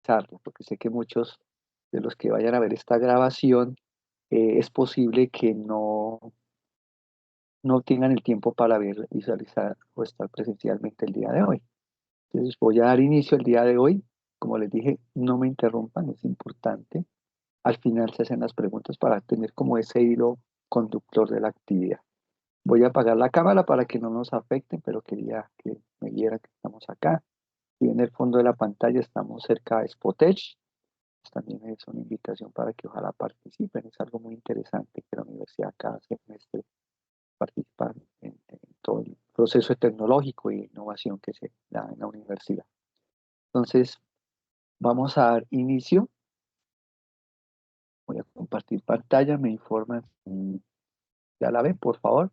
revisarla, porque sé que muchos de los que vayan a ver esta grabación es posible que no tengan el tiempo para ver, visualizar o estar presencialmente el día de hoy. Entonces voy a dar inicio el día de hoy. Como les dije, no me interrumpan, es importante. Al final se hacen las preguntas para tener como ese hilo conductor de la actividad. Voy a apagar la cámara para que no nos afecten, pero quería que me vieran que estamos acá. Y en el fondo de la pantalla estamos cerca de Spotech. También es una invitación para que ojalá participen. Es algo muy interesante que la universidad cada semestre participa en todo el proceso tecnológico y innovación que se da en la universidad. Entonces, vamos a dar inicio. Voy a compartir pantalla. Me informan. ¿Ya la ven, por favor?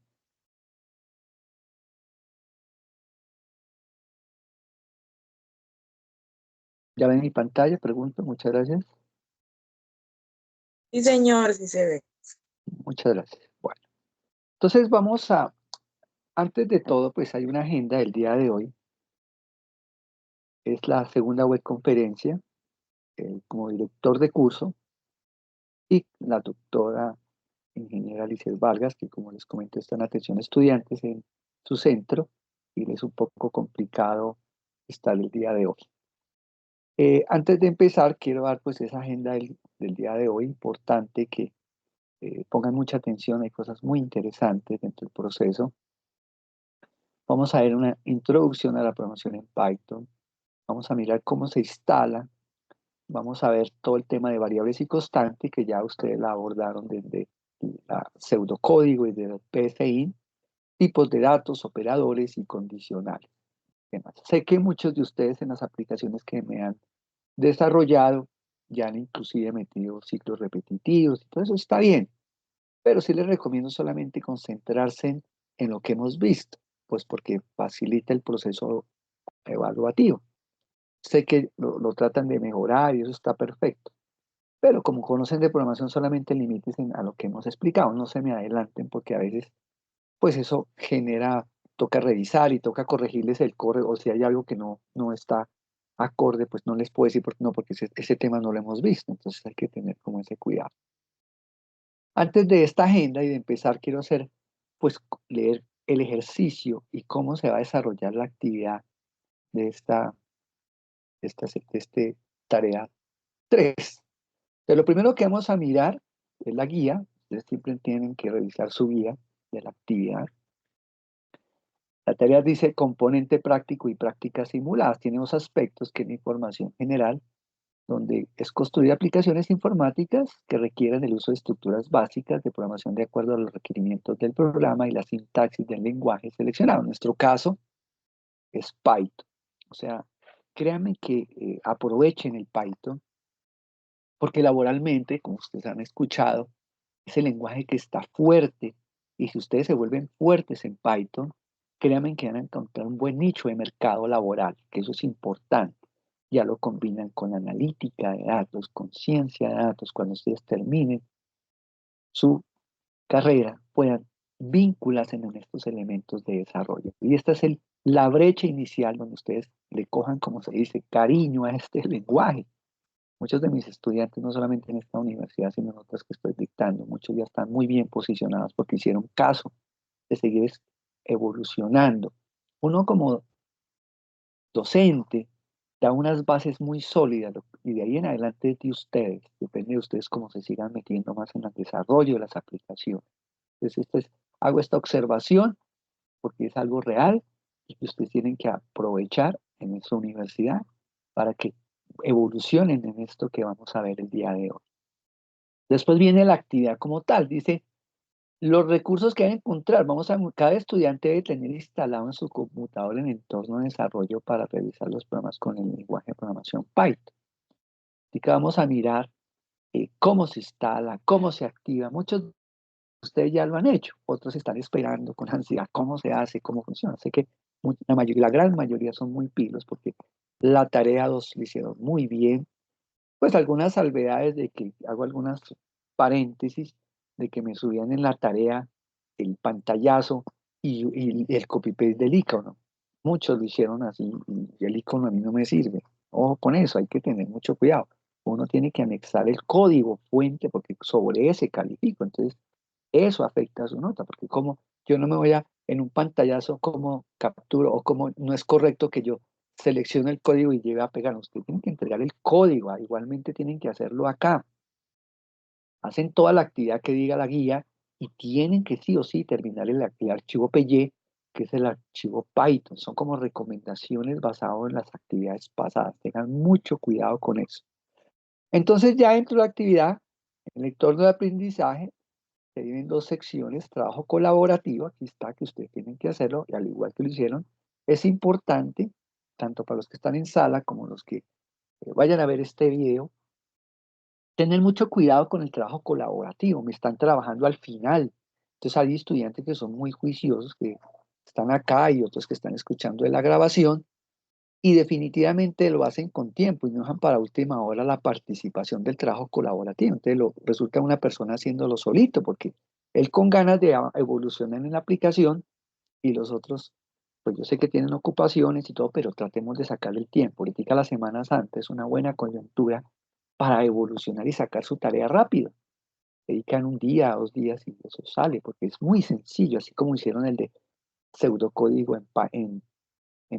¿Ya ven mi pantalla? Pregunto. Muchas gracias. Sí, señor, sí se ve. Muchas gracias. Bueno, entonces antes de todo, pues hay una agenda del día de hoy. Es la segunda web conferencia como director de curso y la doctora ingeniera Alicia Vargas, que como les comento está en atención a estudiantes en su centro y le es un poco complicado estar el día de hoy. Antes de empezar, quiero dar pues esa agenda del día de hoy, importante que pongan mucha atención, hay cosas muy interesantes dentro del proceso. Vamos a ver una introducción a la programación en Python, vamos a mirar cómo se instala, vamos a ver todo el tema de variables y constantes que ya ustedes la abordaron desde la pseudocódigo y desde el PSI, tipos de datos, operadores y condicionales. Demás. Sé que muchos de ustedes en las aplicaciones que me han desarrollado ya han inclusive metido ciclos repetitivos y todo eso está bien, pero sí les recomiendo solamente concentrarse en lo que hemos visto, pues porque facilita el proceso evaluativo. Sé que lo tratan de mejorar y eso está perfecto, pero como conocen de programación solamente limítense a lo que hemos explicado, no se me adelanten porque a veces pues eso genera, toca revisar y toca corregirles el correo, o si hay algo que no está acorde, pues no les puedo decir porque no, porque ese tema no lo hemos visto, entonces hay que tener como ese cuidado. Antes de esta agenda y de empezar, quiero hacer, pues, leer el ejercicio y cómo se va a desarrollar la actividad de esta tarea 3. Entonces, lo primero que vamos a mirar es la guía. Ustedes siempre tienen que revisar su guía de la actividad. La tarea dice componente práctico y prácticas simuladas. Tiene dos aspectos, que es la información general, donde es construir aplicaciones informáticas que requieran el uso de estructuras básicas de programación de acuerdo a los requerimientos del programa y la sintaxis del lenguaje seleccionado. En nuestro caso es Python. O sea, créanme que aprovechen el Python, porque laboralmente, como ustedes han escuchado, es el lenguaje que está fuerte. Y si ustedes se vuelven fuertes en Python, créanme que van a encontrar un buen nicho de mercado laboral, que eso es importante. Ya lo combinan con analítica de datos, con ciencia de datos. Cuando ustedes terminen su carrera, puedan vincularse en estos elementos de desarrollo. Y esta es la brecha inicial donde ustedes le cojan, como se dice, cariño a este lenguaje. Muchos de mis estudiantes, no solamente en esta universidad, sino en otras que estoy dictando, muchos ya están muy bien posicionados porque hicieron caso de seguir evolucionando. Uno como docente da unas bases muy sólidas y de ahí en adelante de ustedes, depende de ustedes cómo se sigan metiendo más en el desarrollo de las aplicaciones. Entonces, hago esta observación porque es algo real y que ustedes tienen que aprovechar en su universidad para que evolucionen en esto que vamos a ver el día de hoy. Después viene la actividad como tal. Dice, los recursos que hay que encontrar. Cada estudiante debe tener instalado en su computador el entorno de desarrollo para revisar los programas con el lenguaje de programación Python. Así que vamos a mirar cómo se instala, cómo se activa. Muchos de ustedes ya lo han hecho, otros están esperando con ansiedad cómo se hace, cómo funciona. Sé que la gran mayoría son muy pilos porque la tarea 2 lo hicieron muy bien. Pues algunas salvedades de que hago algunas paréntesis de que me subían en la tarea el pantallazo y el copy-paste del icono. Muchos lo hicieron así y el icono a mí no me sirve. Ojo con eso, hay que tener mucho cuidado. Uno tiene que anexar el código fuente porque sobre ese califico. Entonces, eso afecta a su nota, porque como yo no me voy a, en un pantallazo, como capturo o como no es correcto que yo seleccione el código y llegue a pegar. Usted tiene que entregar el código, igualmente tienen que hacerlo acá. Hacen toda la actividad que diga la guía y tienen que sí o sí terminar el archivo PY, que es el archivo Python. Son como recomendaciones basadas en las actividades pasadas. Tengan mucho cuidado con eso. Entonces ya dentro de la actividad, en el entorno de aprendizaje, se dividen dos secciones, trabajo colaborativo, aquí está, que ustedes tienen que hacerlo, y al igual que lo hicieron, es importante, tanto para los que están en sala como los que vayan a ver este video, tener mucho cuidado con el trabajo colaborativo, me están trabajando al final. Entonces hay estudiantes que son muy juiciosos, que están acá y otros que están escuchando de la grabación y definitivamente lo hacen con tiempo y no dejan para última hora la participación del trabajo colaborativo. Entonces resulta una persona haciéndolo solito porque él con ganas de evolucionar en la aplicación y los otros, pues yo sé que tienen ocupaciones y todo, pero tratemos de sacarle el tiempo. Ahorita las semanas antes, una buena coyuntura para evolucionar y sacar su tarea rápido. Dedican un día, 2 días y eso sale, porque es muy sencillo, así como hicieron el de pseudocódigo en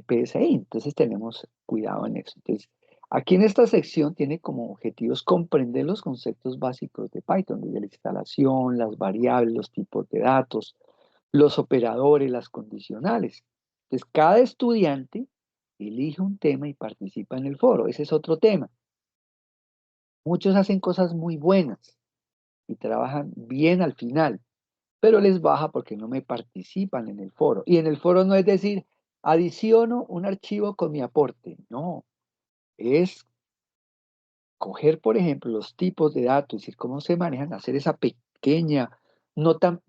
PSI. Entonces tenemos cuidado en eso. Entonces, aquí en esta sección tiene como objetivos comprender los conceptos básicos de Python, desde la instalación, las variables, los tipos de datos, los operadores, las condicionales. Entonces, cada estudiante elige un tema y participa en el foro. Ese es otro tema. Muchos hacen cosas muy buenas y trabajan bien al final, pero les baja porque no me participan en el foro. Y en el foro no es decir, adiciono un archivo con mi aporte. No, es coger, por ejemplo, los tipos de datos, y decir cómo se manejan, hacer esa pequeña, no tan,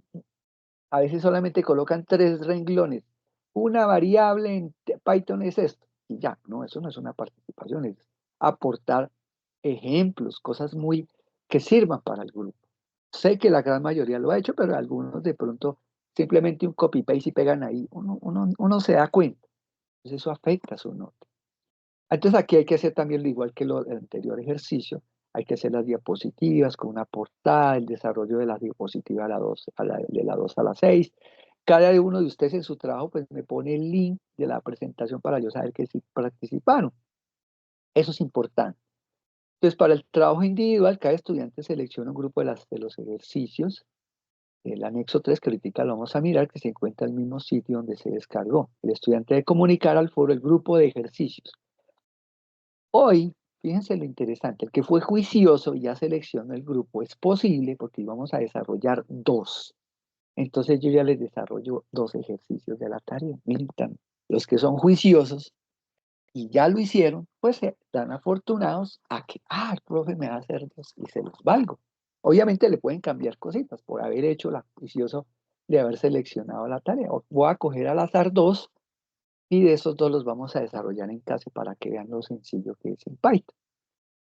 a veces solamente colocan 3 renglones. Una variable en Python es esto. Y ya, no, eso no es una participación, es aportar ejemplos, cosas muy que sirvan para el grupo. Sé que la gran mayoría lo ha hecho, pero algunos de pronto simplemente un copy-paste y pegan ahí. Uno se da cuenta. Entonces eso afecta a su nota. Entonces aquí hay que hacer también lo igual que el anterior ejercicio. Hay que hacer las diapositivas con una portada, el desarrollo de las diapositivas de la 2 a la 6. Cada uno de ustedes en su trabajo pues me pone el link de la presentación para yo saber que sí participaron. Eso es importante. Entonces, para el trabajo individual, cada estudiante selecciona un grupo de los ejercicios. El anexo 3, que ahorita lo vamos a mirar, que se encuentra en el mismo sitio donde se descargó. El estudiante debe comunicar al foro el grupo de ejercicios. Hoy, fíjense lo interesante, el que fue juicioso y ya seleccionó el grupo, es posible porque íbamos a desarrollar 2. Entonces yo ya les desarrollo 2 ejercicios de la tarea. Miren, los que son juiciosos y ya lo hicieron, pues se dan afortunados a que, el profe me va a hacer 2 y se los valgo. Obviamente le pueden cambiar cositas por haber hecho la juicioso de haber seleccionado la tarea. O voy a coger al azar 2 y de esos 2 los vamos a desarrollar en casa para que vean lo sencillo que es en Python.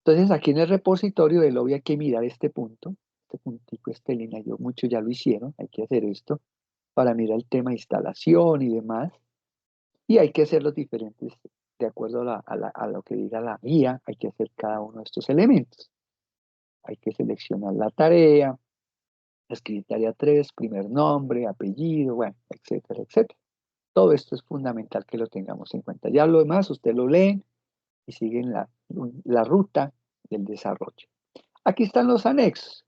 Entonces aquí en el repositorio del lobby hay que mirar este puntico, esta línea, muchos ya lo hicieron, hay que hacer esto para mirar el tema de instalación y demás. Y hay que hacer los diferentes, de acuerdo a lo que diga la guía, hay que hacer cada uno de estos elementos. Hay que seleccionar la tarea, escribir tarea 3, primer nombre, apellido, bueno, etcétera, etcétera. Todo esto es fundamental que lo tengamos en cuenta. Ya lo demás, usted lo lee y siguen la ruta del desarrollo. Aquí están los anexos.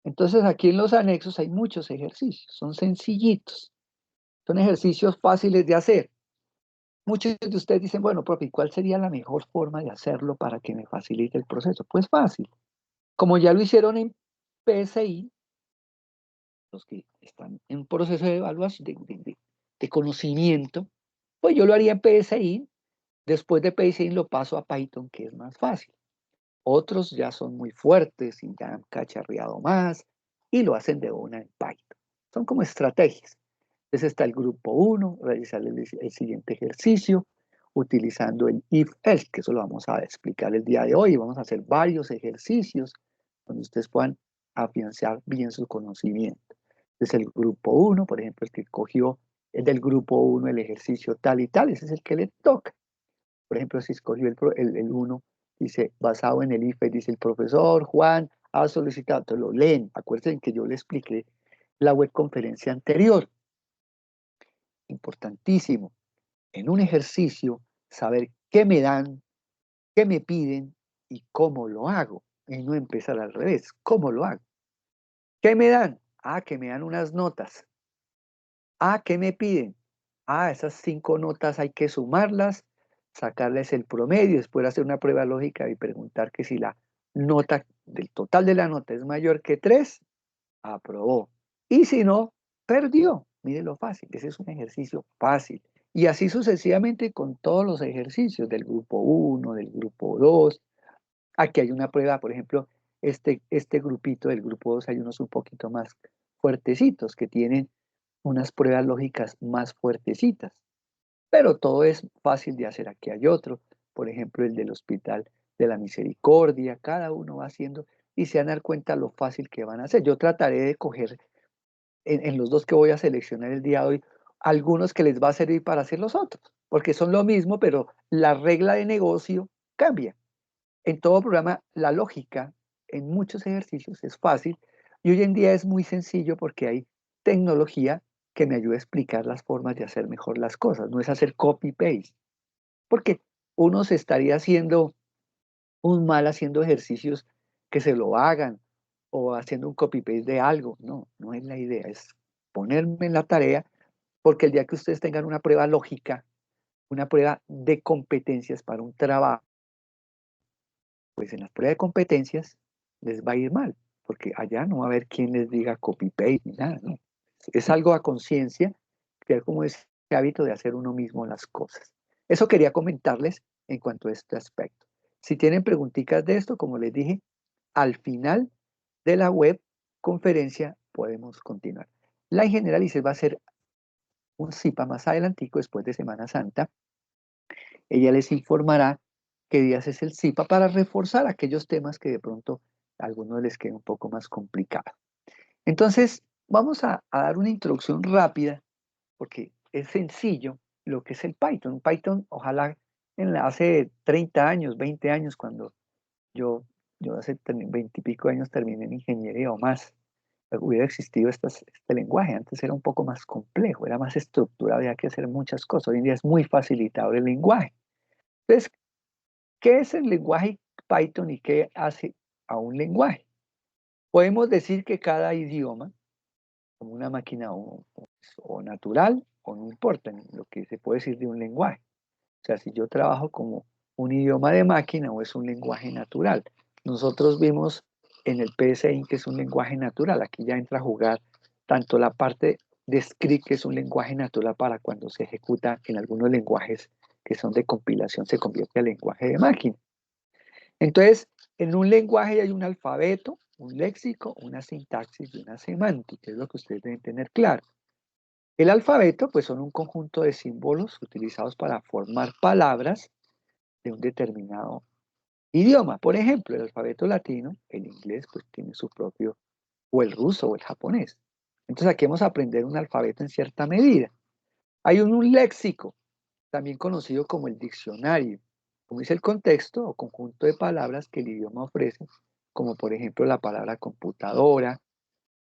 Entonces, aquí en los anexos hay muchos ejercicios, son sencillitos, son ejercicios fáciles de hacer. Muchos de ustedes dicen, bueno, profe, ¿cuál sería la mejor forma de hacerlo para que me facilite el proceso? Pues fácil. Como ya lo hicieron en PSI, los que están en un proceso de evaluación, de conocimiento, pues yo lo haría en PSI. Después de PSI lo paso a Python, que es más fácil. Otros ya son muy fuertes y ya han cacharreado más y lo hacen de una en Python. Son como estrategias. Entonces está el grupo 1, realizar el siguiente ejercicio utilizando el if-else, que eso lo vamos a explicar el día de hoy. Vamos a hacer varios ejercicios donde ustedes puedan afianzar bien su conocimiento. Entonces el grupo 1, por ejemplo, el que cogió es del grupo 1 el ejercicio tal y tal, ese es el que le toca. Por ejemplo, si escogió el 1, dice, basado en el IFE, dice, el profesor Juan ha solicitado, entonces lo leen. Acuérdense que yo le expliqué la web conferencia anterior. Importantísimo, en un ejercicio, saber qué me dan, qué me piden y cómo lo hago. Y no empezar al revés, ¿cómo lo hago? ¿Qué me dan? Ah, que me dan unas notas. Ah, ¿qué me piden? Ah, esas 5 notas hay que sumarlas, sacarles el promedio, después hacer una prueba lógica y preguntar que si la nota del total de la nota es mayor que 3, aprobó. Y si no, perdió. Mire lo fácil, ese es un ejercicio fácil. Y así sucesivamente con todos los ejercicios del grupo 1, del grupo 2. Aquí hay una prueba, por ejemplo, este grupito del grupo 2 hay unos un poquito más fuertecitos que tienen unas pruebas lógicas más fuertecitas, pero todo es fácil de hacer. Aquí hay otro, por ejemplo, el del Hospital de la Misericordia, cada uno va haciendo y se van a dar cuenta lo fácil que van a hacer. Yo trataré de coger en los dos que voy a seleccionar el día de hoy, algunos que les va a servir para hacer los otros, porque son lo mismo, pero la regla de negocio cambia. En todo programa, la lógica en muchos ejercicios es fácil y hoy en día es muy sencillo porque hay tecnología que me ayuda a explicar las formas de hacer mejor las cosas. No es hacer copy-paste, porque uno se estaría haciendo un mal haciendo ejercicios que se lo hagan o haciendo un copy-paste de algo. No, no es la idea, es ponerme en la tarea porque el día que ustedes tengan una prueba lógica, una prueba de competencias para un trabajo, pues en las pruebas de competencias les va a ir mal, porque allá no va a haber quien les diga copy-paste ni nada, ¿no? Es algo a conciencia, crear como ese hábito de hacer uno mismo las cosas. Eso quería comentarles en cuanto a este aspecto. Si tienen preguntitas de esto, como les dije, al final de la web conferencia podemos continuar. La generalice va a ser un CIPA más adelantico, después de Semana Santa. Ella les informará qué días es el CIPA para reforzar aquellos temas que de pronto a algunos les quede un poco más complicado. Entonces, vamos a dar una introducción rápida, porque es sencillo lo que es el Python. Python, ojalá hace 30 años, 20 años, cuando yo, yo hace 20 y pico años terminé en ingeniería o más, hubiera existido este lenguaje. Antes era un poco más complejo, era más estructurado, había que hacer muchas cosas. Hoy en día es muy facilitado el lenguaje. Entonces, ¿qué es el lenguaje Python y qué hace a un lenguaje? Podemos decir que cada idioma, como una máquina o natural, o no importa lo que se puede decir de un lenguaje. O sea, si yo trabajo como un idioma de máquina o es un lenguaje natural. Nosotros vimos en el PSI que es un lenguaje natural. Aquí ya entra a jugar tanto la parte de script, que es un lenguaje natural para cuando se ejecuta en algunos lenguajes que son de compilación, se convierte al lenguaje de máquina. Entonces, en un lenguaje hay un alfabeto, un léxico, una sintaxis y una semántica, es lo que ustedes deben tener claro. El alfabeto, pues son un conjunto de símbolos utilizados para formar palabras de un determinado idioma. Por ejemplo, el alfabeto latino, el inglés, pues tiene su propio, o el ruso o el japonés. Entonces aquí vamos a aprender un alfabeto en cierta medida. Hay un léxico, también conocido como el diccionario, como dice el contexto o conjunto de palabras que el idioma ofrece, como por ejemplo la palabra computadora,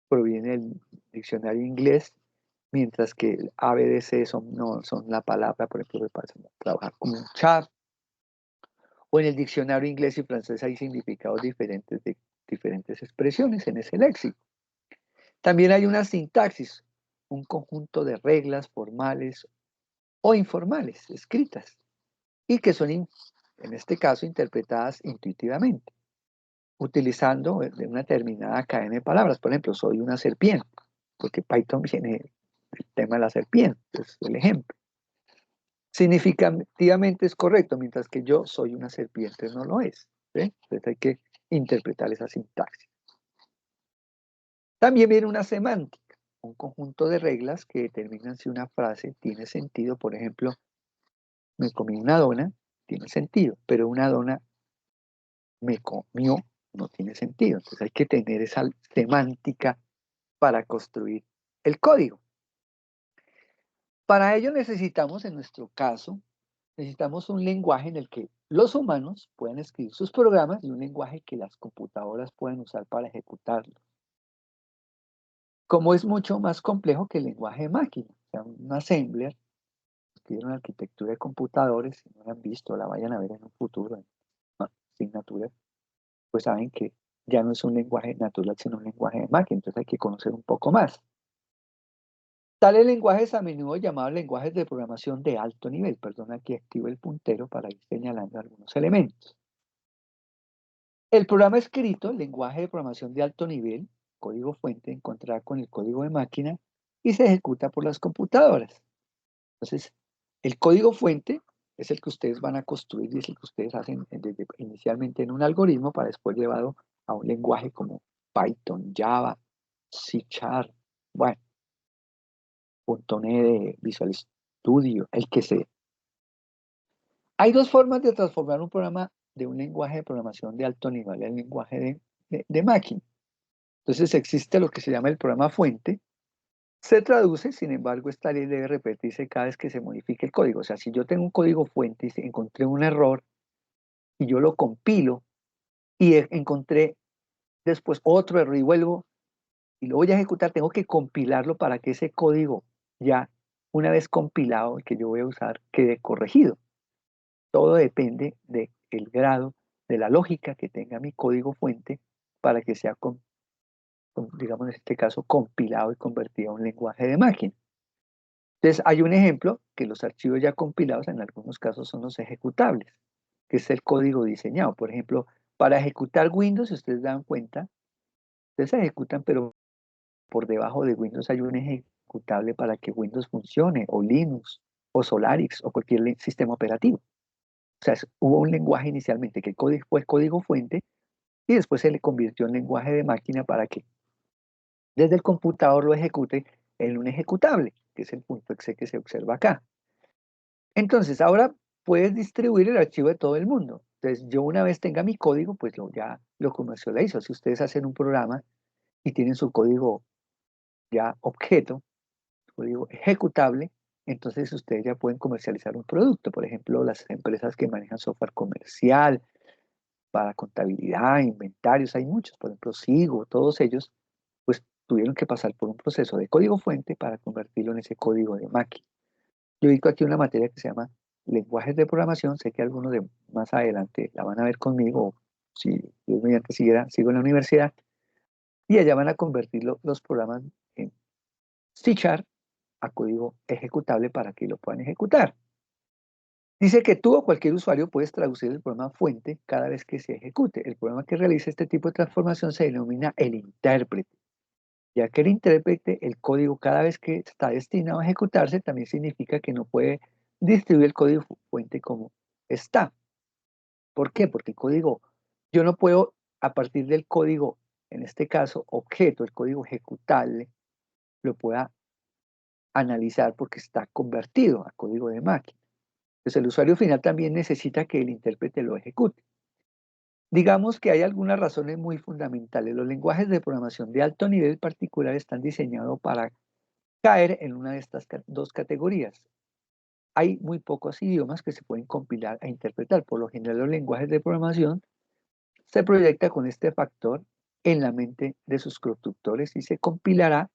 proviene del diccionario inglés, mientras que el ABDC no son la palabra, por ejemplo, para trabajar como un chat, o en el diccionario inglés y francés hay significados diferentes de diferentes expresiones en ese léxico. También hay una sintaxis, un conjunto de reglas formales o informales, escritas, y que son, en este caso, interpretadas intuitivamente, utilizando de una determinada cadena de palabras. Por ejemplo, soy una serpiente, porque Python viene del tema de la serpiente, es el ejemplo. Significativamente es correcto, mientras que yo soy una serpiente no lo es. ¿Sí? Entonces hay que interpretar esa sintaxis. También viene una semántica, un conjunto de reglas que determinan si una frase tiene sentido. Por ejemplo, me comí una dona, tiene sentido, pero una dona me comió no tiene sentido. Entonces hay que tener esa semántica para construir el código. Para ello necesitamos, en nuestro caso, necesitamos un lenguaje en el que los humanos puedan escribir sus programas y un lenguaje que las computadoras puedan usar para ejecutarlo. Como es mucho más complejo que el lenguaje de máquina, o sea, un assembler, escribir una arquitectura de computadores, si no la han visto, la vayan a ver en un futuro, en asignaturas, pues saben que ya no es un lenguaje natural, sino un lenguaje de máquina, entonces hay que conocer un poco más. Tales lenguajes a menudo llamados lenguajes de programación de alto nivel. Perdón, aquí activo el puntero para ir señalando algunos elementos. El programa escrito, el lenguaje de programación de alto nivel, código fuente, encontrará con el código de máquina y se ejecuta por las computadoras. Entonces, el código fuente es el que ustedes van a construir y es el que ustedes hacen inicialmente en un algoritmo para después llevado a un lenguaje como Python, Java, C Sharp, bueno, .NET, Visual Studio, el que sea. Hay dos formas de transformar un programa de un lenguaje de programación de alto nivel al lenguaje de máquina. Entonces existe lo que se llama el programa fuente. Se traduce, sin embargo, esta ley debe repetirse cada vez que se modifique el código. O sea, si yo tengo un código fuente y encontré un error y yo lo compilo y encontré después otro error y vuelvo y lo voy a ejecutar, tengo que compilarlo para que ese código ya, una vez compilado, el que yo voy a usar, quede corregido. Todo depende del grado de la lógica que tenga mi código fuente para que sea, digamos en este caso, compilado y convertido a un lenguaje de máquina. Entonces, hay un ejemplo que los archivos ya compilados en algunos casos son los ejecutables, que es el código diseñado. Por ejemplo, para ejecutar Windows, si ustedes dan cuenta, ustedes ejecutan, pero por debajo de Windows hay un ejecutable para que Windows funcione, o Linux, o Solaris, o cualquier sistema operativo. O sea, hubo un lenguaje inicialmente que fue el código fuente y después se le convirtió en lenguaje de máquina para que desde el computador lo ejecute en un ejecutable, que es el punto .exe que se observa acá. Entonces, ahora puedes distribuir el archivo de todo el mundo. Entonces, yo una vez tenga mi código, pues ya lo comercializo. Si ustedes hacen un programa y tienen su código ya objeto, código ejecutable, entonces ustedes ya pueden comercializar un producto. Por ejemplo, las empresas que manejan software comercial, para contabilidad, inventarios, hay muchos, por ejemplo, Sigo, todos ellos, pues tuvieron que pasar por un proceso de código fuente para convertirlo en ese código de máquina. Yo digo aquí una materia que se llama lenguajes de programación, sé que algunos de más adelante la van a ver conmigo, si Dios mediante sigo en la universidad, y allá van a convertir los programas en C# a código ejecutable para que lo puedan ejecutar. Dice que tú o cualquier usuario puedes traducir el programa fuente cada vez que se ejecute. El programa que realiza este tipo de transformación se denomina el intérprete, ya que el intérprete, el código cada vez que está destinado a ejecutarse, también significa que no puede distribuir el código fuente como está. ¿Por qué? Porque el código, yo no puedo, a partir del código, en este caso, objeto, el código ejecutable, lo pueda analizar porque está convertido a código de máquina. Entonces el usuario final también necesita que el intérprete lo ejecute. Digamos que hay algunas razones muy fundamentales. Los lenguajes de programación de alto nivel particular están diseñados para caer en una de estas dos categorías. Hay muy pocos idiomas que se pueden compilar e interpretar. Por lo general, los lenguajes de programación se proyecta con este factor en la mente de sus constructores y se compilará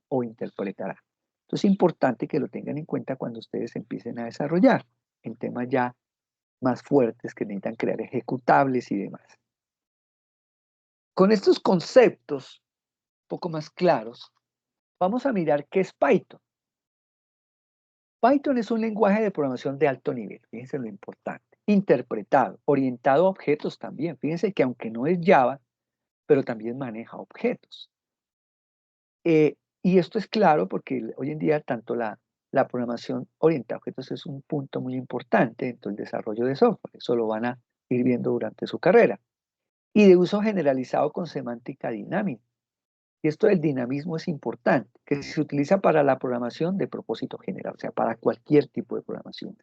o interpretará. Entonces es importante que lo tengan en cuenta cuando ustedes empiecen a desarrollar en temas ya más fuertes que necesitan crear ejecutables y demás. Con estos conceptos un poco más claros, vamos a mirar qué es Python. Python es un lenguaje de programación de alto nivel, fíjense lo importante, interpretado, orientado a objetos también. Fíjense que aunque no es Java, pero también maneja objetos. Y esto es claro porque hoy en día tanto la programación orientada a objetos es un punto muy importante en todo el desarrollo de software. Eso lo van a ir viendo durante su carrera. Y de uso generalizado con semántica dinámica. Y esto del dinamismo es importante, que se utiliza para la programación de propósito general, o sea, para cualquier tipo de programación.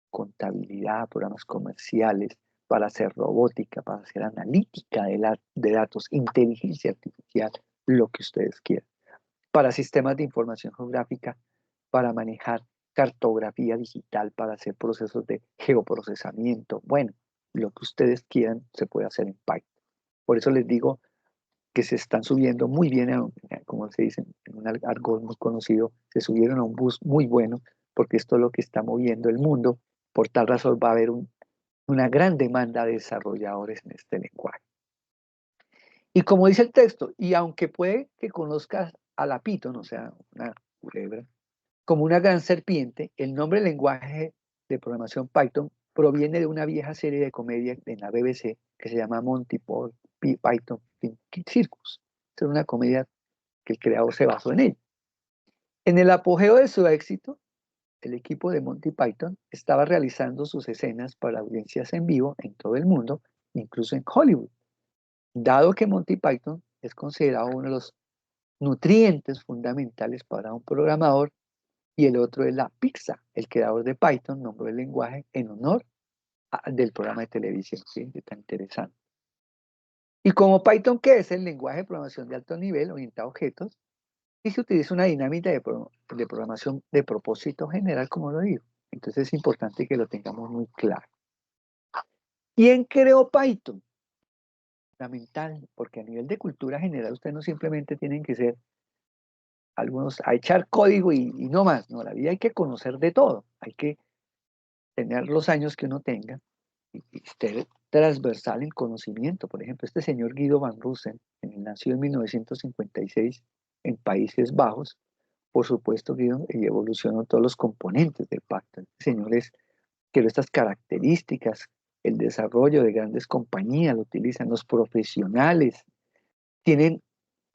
Contabilidad, programas comerciales, para hacer robótica, para hacer analítica de datos, inteligencia artificial, lo que ustedes quieran. Para sistemas de información geográfica, para manejar cartografía digital para hacer procesos de geoprocesamiento. Bueno, lo que ustedes quieran se puede hacer en Python. Por eso les digo que se están subiendo muy bien, como se dice en un argot muy conocido, se subieron a un bus muy bueno, porque esto es lo que está moviendo el mundo. Por tal razón va a haber una gran demanda de desarrolladores en este lenguaje. Y como dice el texto, y aunque puede que conozcas a la Python, o sea, una culebra, como una gran serpiente, el nombre del lenguaje de programación Python proviene de una vieja serie de comedia en la BBC que se llama Monty Python Circus. Es una comedia que el creador se basó en ella. En el apogeo de su éxito, el equipo de Monty Python estaba realizando sus escenas para audiencias en vivo en todo el mundo, incluso en Hollywood. Dado que Monty Python es considerado uno de los nutrientes fundamentales para un programador, y el otro es la pizza. El creador de Python nombró el lenguaje en honor del programa de televisión. ¿Sí? Está interesante. Y como Python, ¿qué es? El lenguaje de programación de alto nivel orientado a objetos, y se utiliza una dinámica de programación de propósito general, como lo digo. Entonces es importante que lo tengamos muy claro. ¿Quién creó Python? Fundamental, porque a nivel de cultura general ustedes no simplemente tienen que ser algunos a echar código y no más, no, la vida hay que conocer de todo, hay que tener los años que uno tenga y ser transversal en conocimiento. Por ejemplo, este señor Guido van Rossum, nació en 1956 en Países Bajos, por supuesto Guido evolucionó todos los componentes del pacto. Este señor creó estas características, el desarrollo de grandes compañías, lo utilizan los profesionales,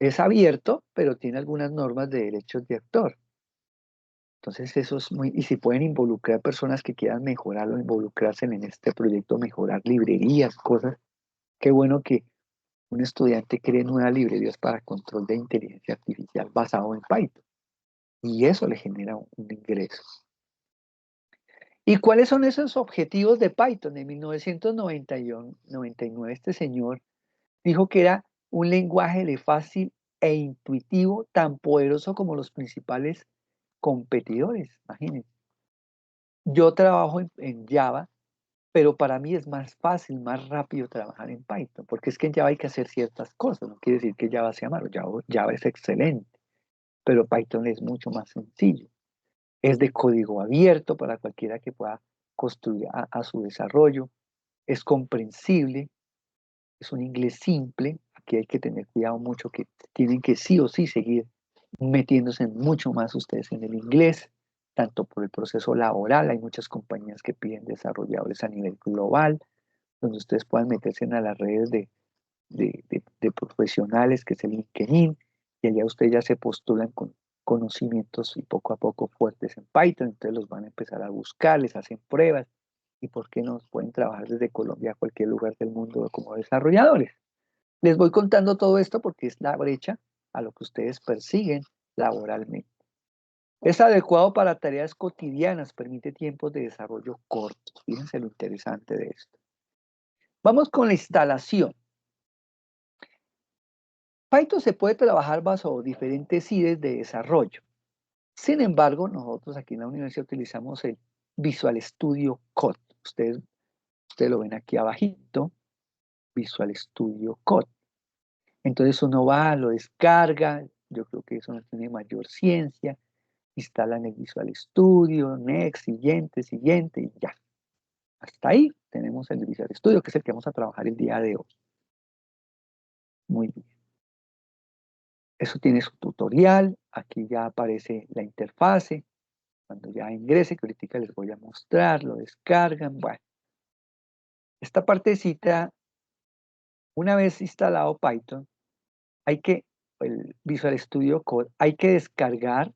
es abierto, pero tiene algunas normas de derechos de autor. Entonces eso es y si pueden involucrar personas que quieran mejorarlo, involucrarse en este proyecto, mejorar librerías, cosas. Qué bueno que un estudiante cree nuevas librerías para control de inteligencia artificial basado en Python. Y eso le genera un ingreso. ¿Y cuáles son esos objetivos de Python? En 1999 este señor dijo que era un lenguaje de fácil e intuitivo, tan poderoso como los principales competidores. Imagínense. Yo trabajo en Java, pero para mí es más fácil, más rápido trabajar en Python, porque es que en Java hay que hacer ciertas cosas, no quiere decir que Java sea malo, Java es excelente, pero Python es mucho más sencillo. Es de código abierto para cualquiera que pueda construir a su desarrollo, es comprensible, es un inglés simple, aquí hay que tener cuidado mucho que tienen que sí o sí seguir metiéndose mucho más ustedes en el inglés, tanto por el proceso laboral, hay muchas compañías que piden desarrolladores a nivel global, donde ustedes puedan meterse a las redes de profesionales, que es el LinkedIn, y allá ustedes ya se postulan con conocimientos y poco a poco fuertes en Python, entonces los van a empezar a buscar, les hacen pruebas, y por qué no pueden trabajar desde Colombia a cualquier lugar del mundo como desarrolladores. Les voy contando todo esto porque es la brecha a lo que ustedes persiguen laboralmente. Es adecuado para tareas cotidianas, permite tiempos de desarrollo cortos. Fíjense lo interesante de esto. Vamos con la instalación. Python se puede trabajar bajo diferentes IDEs de desarrollo. Sin embargo, nosotros aquí en la universidad utilizamos el Visual Studio Code. Ustedes lo ven aquí abajito, Visual Studio Code. Entonces uno va, lo descarga, yo creo que eso no tiene mayor ciencia, instalan el Visual Studio, next, siguiente y ya. Hasta ahí tenemos el Visual Studio, que es el que vamos a trabajar el día de hoy. Muy bien. Eso tiene su tutorial, aquí ya aparece la interfase, cuando ya ingrese, que ahorita les voy a mostrar, lo descargan, bueno. Esta partecita, una vez instalado Python, el Visual Studio Code, hay que descargar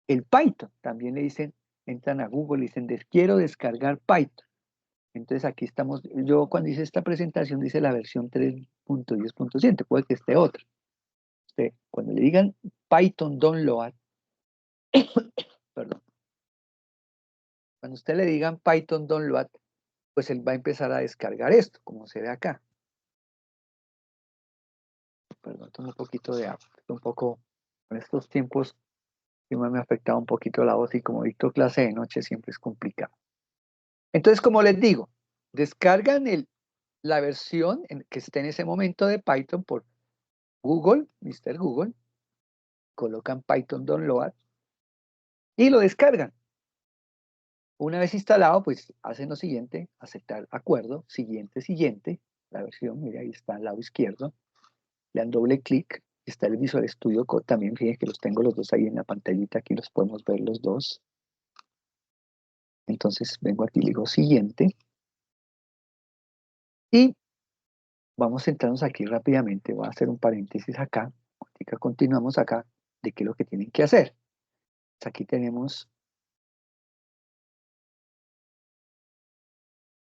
el Python. También le dicen, entran a Google y dicen, quiero descargar Python. Entonces aquí estamos, yo cuando hice esta presentación dice la versión 3.10.7, puede que esté otra. Cuando le digan Python download, perdón, cuando usted le digan Python download, pues él va a empezar a descargar esto, como se ve acá. Perdón, tomo un poquito de agua, un poco, con estos tiempos Y me ha afectado un poquito la voz y como dicto clase de noche siempre es complicado. Entonces, como les digo, descargan la versión que esté en ese momento de Python por Google, Mr. Google, colocan Python Download y lo descargan. Una vez instalado, pues hacen lo siguiente, aceptar acuerdo, siguiente, la versión, mira, ahí está al lado izquierdo, le dan doble clic, está el Visual Studio Code, también fíjense que los tengo los dos ahí en la pantallita, aquí los podemos ver los dos. Entonces vengo aquí, le digo siguiente, y vamos a centrarnos aquí rápidamente, voy a hacer un paréntesis acá, continuamos acá, de qué es lo que tienen que hacer. Pues aquí tenemos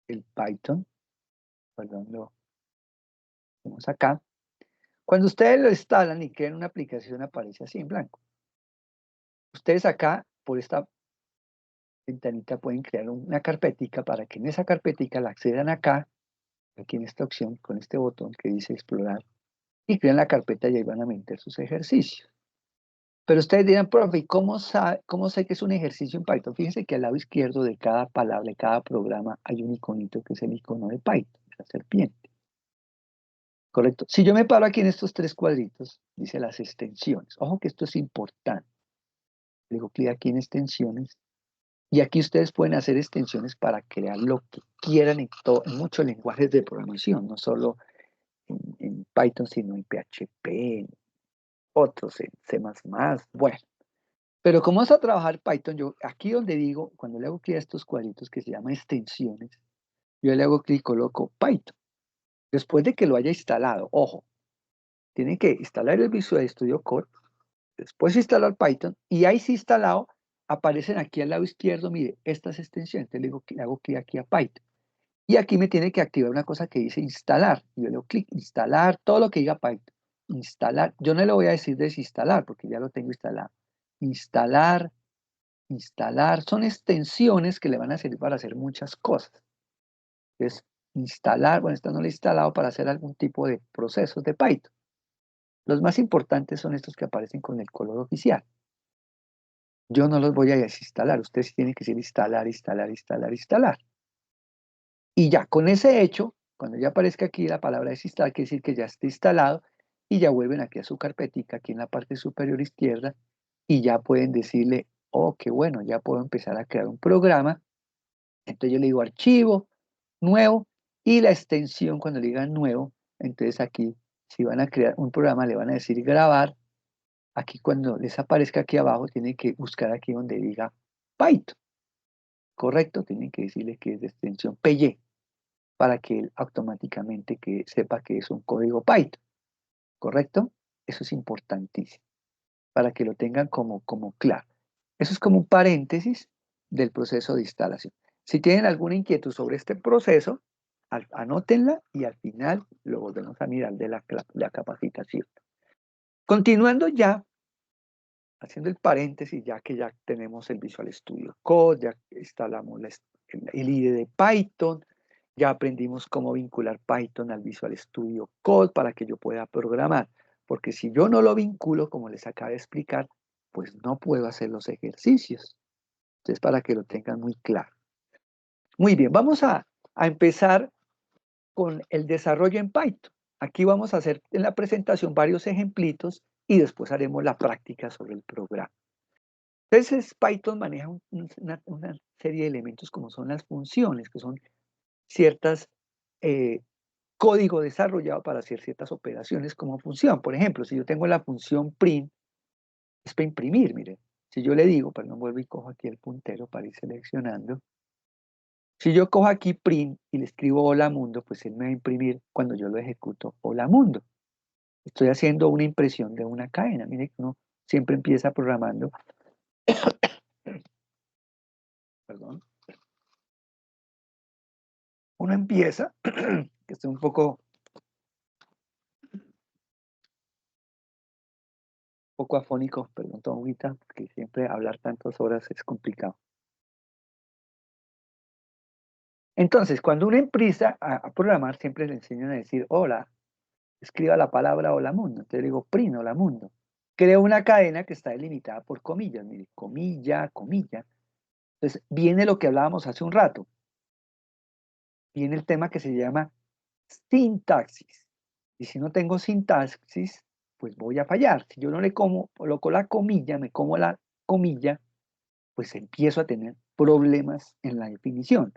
el Python, perdón, lo tenemos acá. Cuando ustedes lo instalan y crean una aplicación, aparece así en blanco. Ustedes acá, por esta ventanita, pueden crear una carpetica para que en esa carpetica la accedan acá, aquí en esta opción, con este botón que dice explorar, y crean la carpeta y ahí van a meter sus ejercicios. Pero ustedes dirán, profe, ¿y cómo sé que es un ejercicio en Python? Fíjense que al lado izquierdo de cada palabra, de cada programa, hay un iconito que es el icono de Python, la serpiente. Correcto. Si yo me paro aquí en estos tres cuadritos, dice las extensiones. Ojo que esto es importante. Le digo clic aquí en extensiones. Y aquí ustedes pueden hacer extensiones para crear lo que quieran en muchos lenguajes de programación, no solo en Python, sino en PHP, en otros, en C++, bueno. Pero como vas a trabajar Python, yo aquí donde digo, cuando le hago clic a estos cuadritos que se llaman extensiones, yo le hago clic y coloco Python. Después de que lo haya instalado, ojo, tiene que instalar el Visual Studio Code, después instalar Python, y ahí sí instalado, aparecen aquí al lado izquierdo, mire, estas extensiones. Entonces le hago clic aquí a Python. Y aquí me tiene que activar una cosa que dice instalar. Y yo le doy clic, instalar, todo lo que diga Python. Instalar. Yo no le voy a decir desinstalar porque ya lo tengo instalado. Instalar, instalar. Son extensiones que le van a servir para hacer muchas cosas. Entonces, instalar, bueno, esto no lo he instalado para hacer algún tipo de procesos de Python. Los más importantes son estos que aparecen con el color oficial. Yo no los voy a desinstalar. Ustedes tienen que decir instalar, instalar, instalar, instalar. Y ya con ese hecho, cuando ya aparezca aquí la palabra desinstalar, quiere decir que ya está instalado y ya vuelven aquí a su carpetica, aquí en la parte superior izquierda, y ya pueden decirle, oh, qué bueno, ya puedo empezar a crear un programa. Entonces yo le digo archivo, nuevo, y la extensión, cuando le digan nuevo, entonces aquí, si van a crear un programa, le van a decir grabar. Aquí cuando les aparezca aquí abajo, tienen que buscar aquí donde diga Python, ¿correcto? Tienen que decirle que es de extensión PY, para que él automáticamente sepa que es un código Python, ¿correcto? Eso es importantísimo, para que lo tengan como claro. Eso es como un paréntesis del proceso de instalación. Si tienen alguna inquietud sobre este proceso, anótenla y al final lo volvemos a mirar de la capacitación. Continuando ya, haciendo el paréntesis, ya que ya tenemos el Visual Studio Code, ya instalamos el IDE de Python, ya aprendimos cómo vincular Python al Visual Studio Code para que yo pueda programar. Porque si yo no lo vinculo, como les acabo de explicar, pues no puedo hacer los ejercicios. Entonces, para que lo tengan muy claro. Muy bien, vamos a empezar con el desarrollo en Python. Aquí vamos a hacer en la presentación varios ejemplitos y después haremos la práctica sobre el programa. Entonces, Python maneja una serie de elementos como son las funciones, que son ciertas código desarrollado para hacer ciertas operaciones como función. Por ejemplo, si yo tengo la función print, es para imprimir, mire. Si yo le digo, perdón, vuelvo y cojo aquí el puntero para ir seleccionando. Si yo cojo aquí print y le escribo hola mundo, pues él me va a imprimir cuando yo lo ejecuto hola mundo. Estoy haciendo una impresión de una cadena. Mire que uno siempre empieza programando. Perdón. Uno empieza, que estoy un poco afónico, perdón, Tomita, porque siempre hablar tantas horas es complicado. Entonces, cuando uno empieza a programar, siempre le enseñan a decir hola, escriba la palabra hola mundo. Entonces le digo print hola mundo. creo una cadena que está delimitada por comillas. Mire, comilla, comilla. Entonces, viene lo que hablábamos hace un rato. Viene el tema que se llama sintaxis. Y si no tengo sintaxis, pues voy a fallar. Si yo no le coloco la comilla, me como la comilla, pues empiezo a tener problemas en la definición.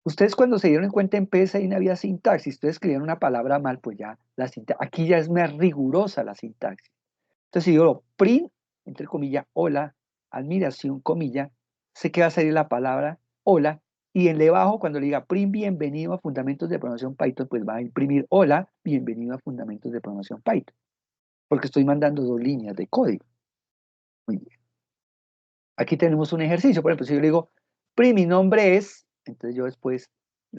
Ustedes cuando se dieron cuenta en PSI no había sintaxis, ustedes escribieron una palabra mal, pues ya la sintaxis, aquí ya es más rigurosa la sintaxis. Entonces, si digo print, entre comillas, hola, admiración, comilla, sé que va a salir la palabra hola, y en debajo, cuando le diga print, bienvenido a Fundamentos de Programación Python, pues va a imprimir hola, bienvenido a Fundamentos de Programación Python, porque estoy mandando 2 líneas de código. Muy bien. Aquí tenemos un ejercicio, por ejemplo, si yo le digo print, mi nombre es, entonces yo después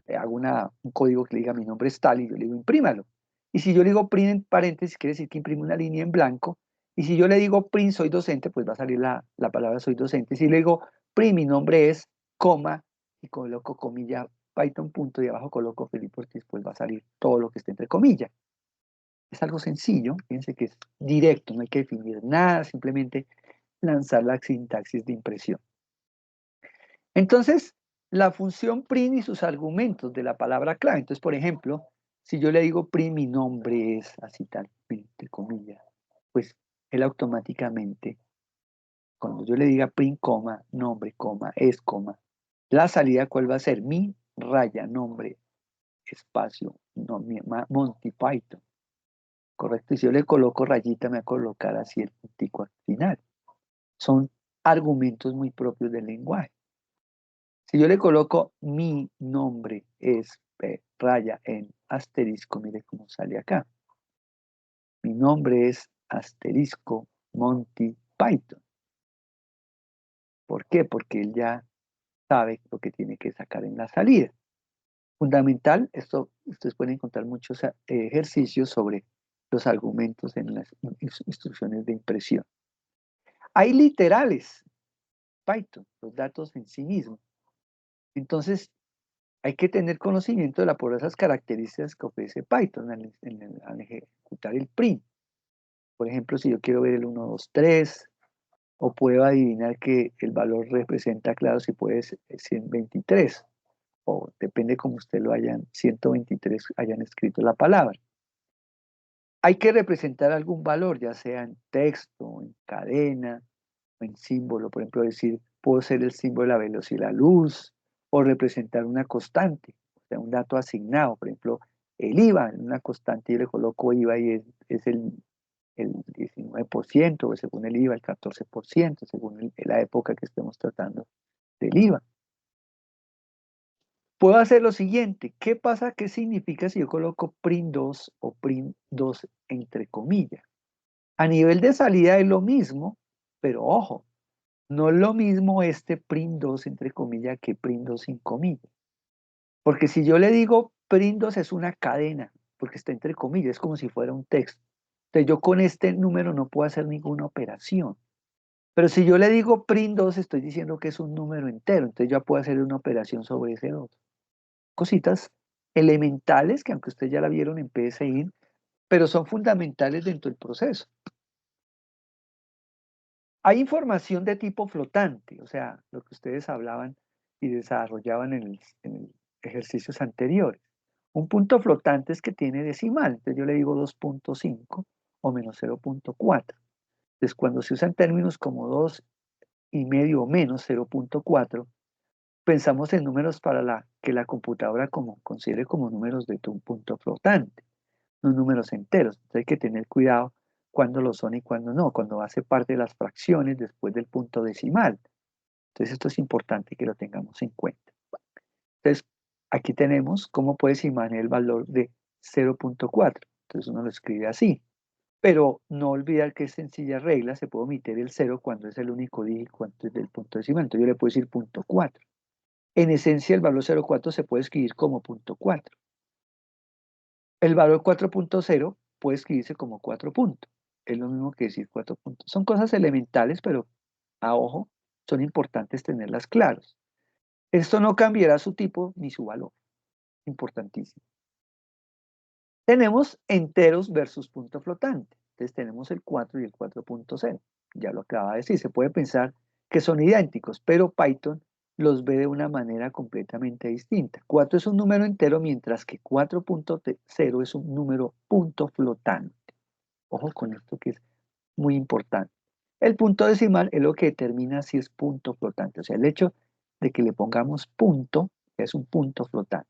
le hago un código que le diga mi nombre es tal, y yo le digo imprímalo. Y si yo le digo print en paréntesis, quiere decir que imprime una línea en blanco. Y si yo le digo print soy docente, pues va a salir la palabra soy docente. Si le digo print mi nombre es, coma, y coloco comilla Python punto y abajo coloco Felipe Ortiz, pues va a salir todo lo que esté entre comillas. Es algo sencillo, fíjense que es directo, no hay que definir nada, simplemente lanzar la sintaxis de impresión. Entonces, la función print y sus argumentos de la palabra clave. Entonces, por ejemplo, si yo le digo print, mi nombre es así tal, entre comillas, pues él automáticamente, cuando yo le diga print, coma, nombre, coma, es, coma, la salida, ¿cuál va a ser? Mi raya, nombre, espacio, no, Monty Python, ¿correcto? Y si yo le coloco rayita, me va a colocar así el puntico al final. Son argumentos muy propios del lenguaje. Si yo le coloco mi nombre es raya en asterisco, mire cómo sale acá. Mi nombre es asterisco Monty Python. ¿Por qué? Porque él ya sabe lo que tiene que sacar en la salida. Fundamental, esto ustedes pueden encontrar muchos ejercicios sobre los argumentos en las instrucciones de impresión. Hay literales, Python, los datos en sí mismos. Entonces, hay que tener conocimiento de por esas características que ofrece Python al ejecutar el print. Por ejemplo, si yo quiero ver el 1, 2, 3, o puedo adivinar que el valor representa, claro, si puede ser 123, o depende como usted lo hayan, 123 hayan escrito la palabra. Hay que representar algún valor, ya sea en texto, en cadena, o en símbolo. Por ejemplo, decir, puedo ser el símbolo de la velocidad de la luz, o representar una constante, o sea, un dato asignado. Por ejemplo, el IVA, en una constante yo le coloco IVA y es el 19%, o según el IVA, el 14%, según la época que estemos tratando del IVA. Puedo hacer lo siguiente. ¿Qué pasa? ¿Qué significa si yo coloco print 2 o print 2 entre comillas? A nivel de salida es lo mismo, pero ojo, no es lo mismo este print 2 entre comillas que print 2 sin comillas. Porque si yo le digo print 2 es una cadena, porque está entre comillas, es como si fuera un texto. Entonces yo con este número no puedo hacer ninguna operación. Pero si yo le digo print 2, estoy diciendo que es un número entero, entonces ya puedo hacer una operación sobre ese 2. Cositas elementales que aunque ustedes ya la vieron en PSI, pero son fundamentales dentro del proceso. Hay información de tipo flotante, o sea, lo que ustedes hablaban y desarrollaban en ejercicios anteriores. Un punto flotante es que tiene decimal, entonces yo le digo 2.5 o menos 0.4. Entonces, cuando se usan términos como 2,5 o menos 0.4, pensamos en números para que la computadora considere como números de un punto flotante, no números enteros. Entonces hay que tener cuidado cuándo lo son y cuándo no, cuando hace parte de las fracciones después del punto decimal. Entonces esto es importante que lo tengamos en cuenta. Entonces aquí tenemos cómo puedes imaginar el valor de 0.4. Entonces uno lo escribe así. Pero no olvidar que es sencilla regla, se puede omitir el 0 cuando es el único dígito antes del punto decimal. Entonces yo le puedo decir 0.4. En esencia el valor 0.4 se puede escribir como 0.4. El valor 4.0 puede escribirse como 4 puntos. Es lo mismo que decir 4 puntos. Son cosas elementales, pero a ojo, son importantes tenerlas claras. Esto no cambiará su tipo ni su valor. Importantísimo. Tenemos enteros versus punto flotante. Entonces tenemos el 4 y el 4.0. Ya lo acaba de decir, se puede pensar que son idénticos, pero Python los ve de una manera completamente distinta. 4 es un número entero, mientras que 4.0 es un número punto flotante. Ojo con esto que es muy importante. El punto decimal es lo que determina si es punto flotante, o sea, el hecho de que le pongamos punto es un punto flotante.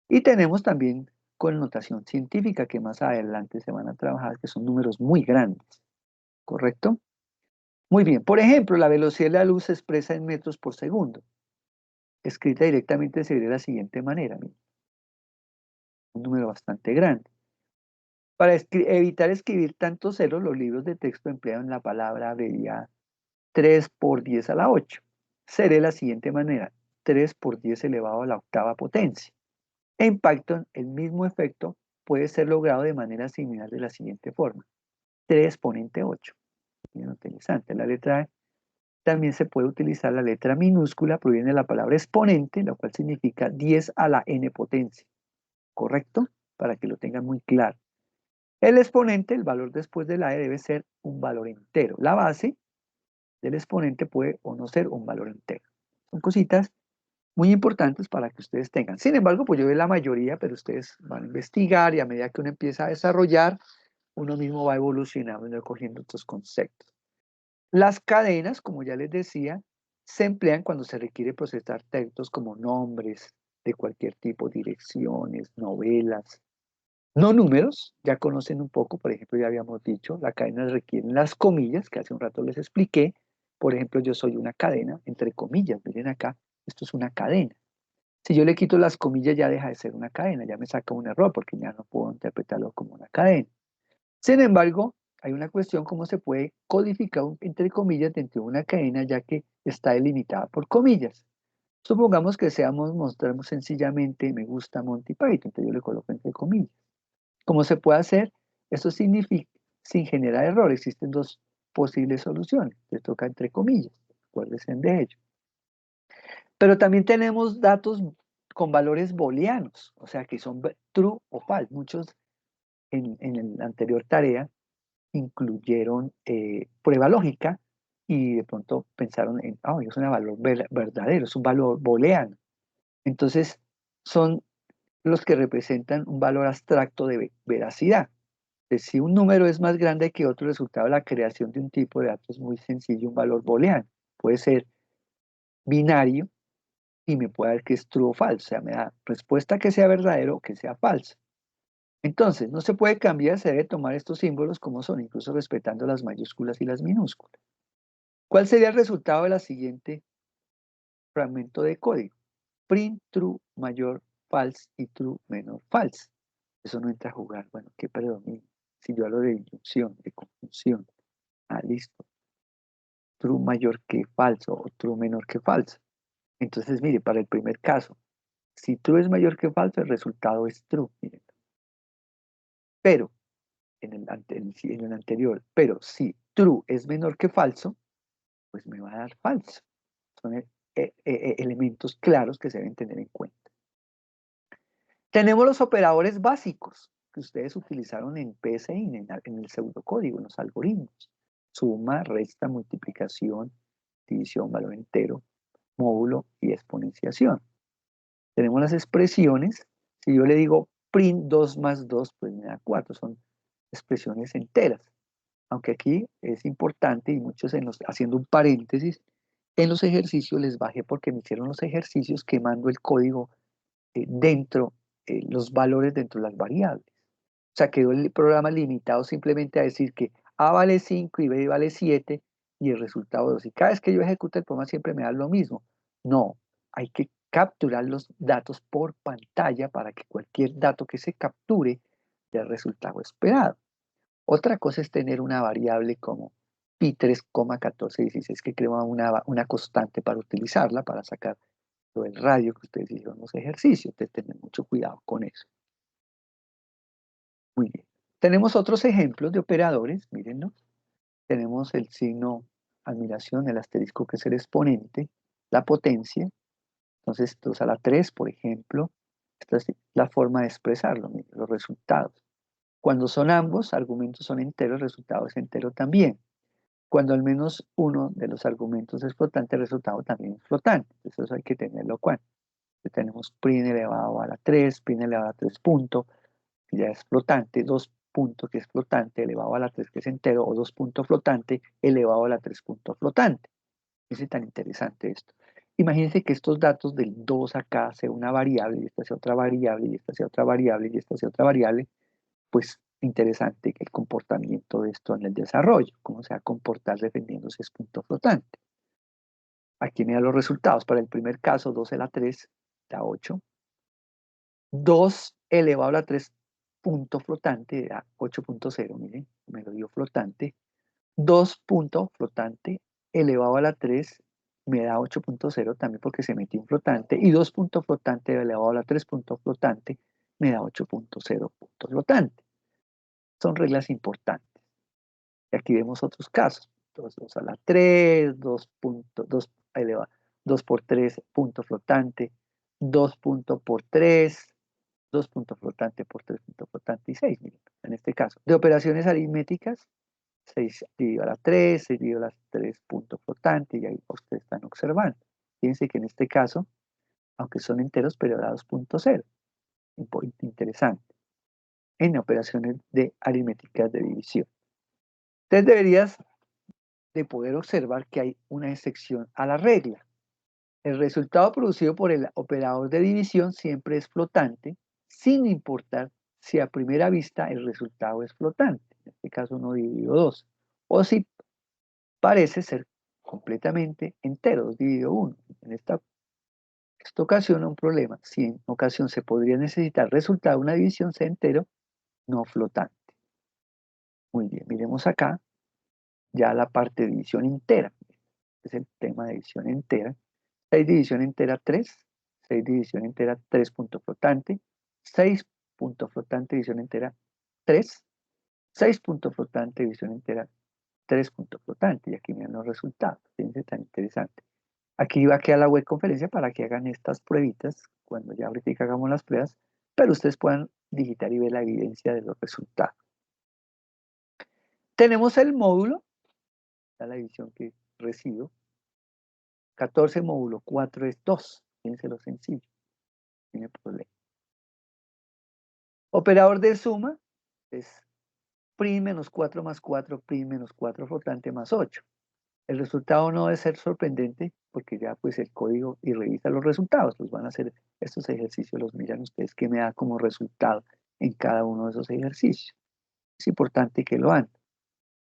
Y tenemos también connotación científica que más adelante se van a trabajar, que son números muy grandes, ¿correcto? Muy bien, por ejemplo, la velocidad de la luz se expresa en metros por segundo. Escrita directamente se ve de la siguiente manera, miren, un número bastante grande. Para evitar escribir tantos ceros, los libros de texto emplean la palabra abreviada 3 por 10 a la 8. Seré de la siguiente manera, 3 por 10 elevado a la octava potencia. En Python, el mismo efecto puede ser logrado de manera similar de la siguiente forma, 3 exponente 8. Bien interesante, la letra E. También se puede utilizar la letra minúscula, proviene de la palabra exponente, lo cual significa 10 a la n potencia. ¿Correcto? Para que lo tengan muy claro. El exponente, el valor después de la e, debe ser un valor entero. La base del exponente puede o no ser un valor entero. Son cositas muy importantes para que ustedes tengan. Sin embargo, pues yo veo la mayoría, pero ustedes van a investigar y a medida que uno empieza a desarrollar, uno mismo va evolucionando y cogiendo estos conceptos. Las cadenas, como ya les decía, se emplean cuando se requiere procesar textos como nombres de cualquier tipo, direcciones, novelas, no números, ya conocen un poco, por ejemplo, ya habíamos dicho, la cadena requiere las comillas, que hace un rato les expliqué. Por ejemplo, yo soy una cadena, entre comillas, miren acá, esto es una cadena. Si yo le quito las comillas ya deja de ser una cadena, ya me saca un error porque ya no puedo interpretarlo como una cadena. Sin embargo, hay una cuestión cómo se puede codificar entre comillas dentro de una cadena ya que está delimitada por comillas. Supongamos que mostramos sencillamente me gusta Monty Python, entonces yo le coloco entre comillas. ¿Cómo se puede hacer? Eso significa, sin generar error, existen dos posibles soluciones. Le toca entre comillas, acuérdense de ello. Pero también tenemos datos con valores booleanos, o sea, que son true o false. Muchos en la anterior tarea incluyeron prueba lógica y de pronto pensaron en, es un valor verdadero, es un valor booleano. Entonces, son los que representan un valor abstracto de veracidad. Si un número es más grande que otro, resultado de la creación de un tipo de datos muy sencillo, un valor booleano. Puede ser binario y me puede dar que es true o falso, o sea, me da respuesta que sea verdadero o que sea falso. Entonces, no se puede cambiar, se debe tomar estos símbolos como son, incluso respetando las mayúsculas y las minúsculas. ¿Cuál sería el resultado de la siguiente fragmento de código? Print true mayor false y true menor false. Eso no entra a jugar. Bueno, ¿qué predomina? Si yo hablo de inducción, de conjunción. Listo. True mayor que falso o true menor que falso. Entonces, mire, para el primer caso, si true es mayor que falso, el resultado es true. Miren. Pero, en el anterior, pero si true es menor que falso, pues me va a dar falso. Son elementos claros que se deben tener en cuenta. Tenemos los operadores básicos que ustedes utilizaron en PSI, en el pseudocódigo, en los algoritmos. Suma, resta, multiplicación, división, valor entero, módulo y exponenciación. Tenemos las expresiones. Si yo le digo print 2 más 2, pues me da 4. Son expresiones enteras. Aunque aquí es importante y muchos haciendo un paréntesis, en los ejercicios les bajé porque me hicieron los ejercicios quemando el código los valores dentro de las variables. O sea, quedó el programa limitado simplemente a decir que A vale 5 y B vale 7 y el resultado 2. Y cada vez que yo ejecuto el programa siempre me da lo mismo. No, hay que capturar los datos por pantalla para que cualquier dato que se capture dé el resultado esperado. Otra cosa es tener una variable como pi 3,1416 que crea una constante para utilizarla, para sacar el radio que ustedes hicieron los ejercicios. Entonces, tener mucho cuidado con eso. Muy bien. Tenemos otros ejemplos de operadores, mírenlos. Tenemos el signo admiración, el asterisco que es el exponente, la potencia. Entonces, 2 a la 3, por ejemplo. Esta es la forma de expresarlo, miren, los resultados. Cuando son ambos argumentos son enteros, el resultado es entero también. Cuando al menos uno de los argumentos es flotante, el resultado también es flotante. Entonces eso hay que tenerlo cuenta. Tenemos prime elevado a la 3, prime elevado a 3 puntos, que ya es flotante, 2 puntos que es flotante, elevado a la 3 que es entero, o 2 puntos flotante, elevado a la 3 puntos flotante. Es tan interesante esto. Imagínense que estos datos del 2 acá sea una variable, y esta sea otra variable, y esta sea otra variable, y esta sea otra variable, pues interesante que el comportamiento de esto en el desarrollo, cómo se va a comportar defendiendo ese punto flotante. Aquí me da los resultados. Para el primer caso, 2 a la 3 da 8. 2 elevado a la 3 punto flotante da 8.0, miren, me lo dio flotante. 2 punto flotante elevado a la 3 me da 8.0 también porque se metió un flotante. Y 2 punto flotante elevado a la 3 punto flotante me da 8.0 punto flotante. Son reglas importantes. Y aquí vemos otros casos. 2 a la 3, 2 elevado, 2 por 3 punto flotante, 2 punto por 3, 2 puntos flotante por 3 puntos flotante y 6, miren, en este caso. De operaciones aritméticas, 6 dividido a la 3, 6 dividido a la 3 puntos flotante, y ahí ustedes están observando. Fíjense que en este caso, aunque son enteros, pero da 2.0. Interesante. En operaciones de aritméticas de división. Entonces deberías de poder observar que hay una excepción a la regla. El resultado producido por el operador de división siempre es flotante, sin importar si a primera vista el resultado es flotante, en este caso 1 dividido 2, o si parece ser completamente entero, 2 dividido 1. Esto ocasiona un problema. Si en ocasión se podría necesitar resultado de una división sea entero, no flotante. Muy bien, miremos acá ya la parte de división entera. Es el tema de división entera. 6 división entera 3, 6 división entera 3 punto flotante, 6 punto flotante división entera 3, 6 punto flotante división entera 3 punto flotante. Y aquí miren los resultados. Fíjense tan interesante. Aquí va a quedar la web conferencia para que hagan estas pruebitas cuando ya ahorita hagamos las pruebas, pero ustedes puedan digitar y ver la evidencia de los resultados. Tenemos el módulo, la división que recibo. 14 módulo 4 es 2. Fíjense lo sencillo. No tiene problema. Operador de suma es prim menos 4 más 4, prim menos 4 flotante más 8. El resultado no debe ser sorprendente porque ya pues el código y revisa los resultados. Los van a hacer estos ejercicios, los miran ustedes que me da como resultado en cada uno de esos ejercicios. Es importante que lo hagan.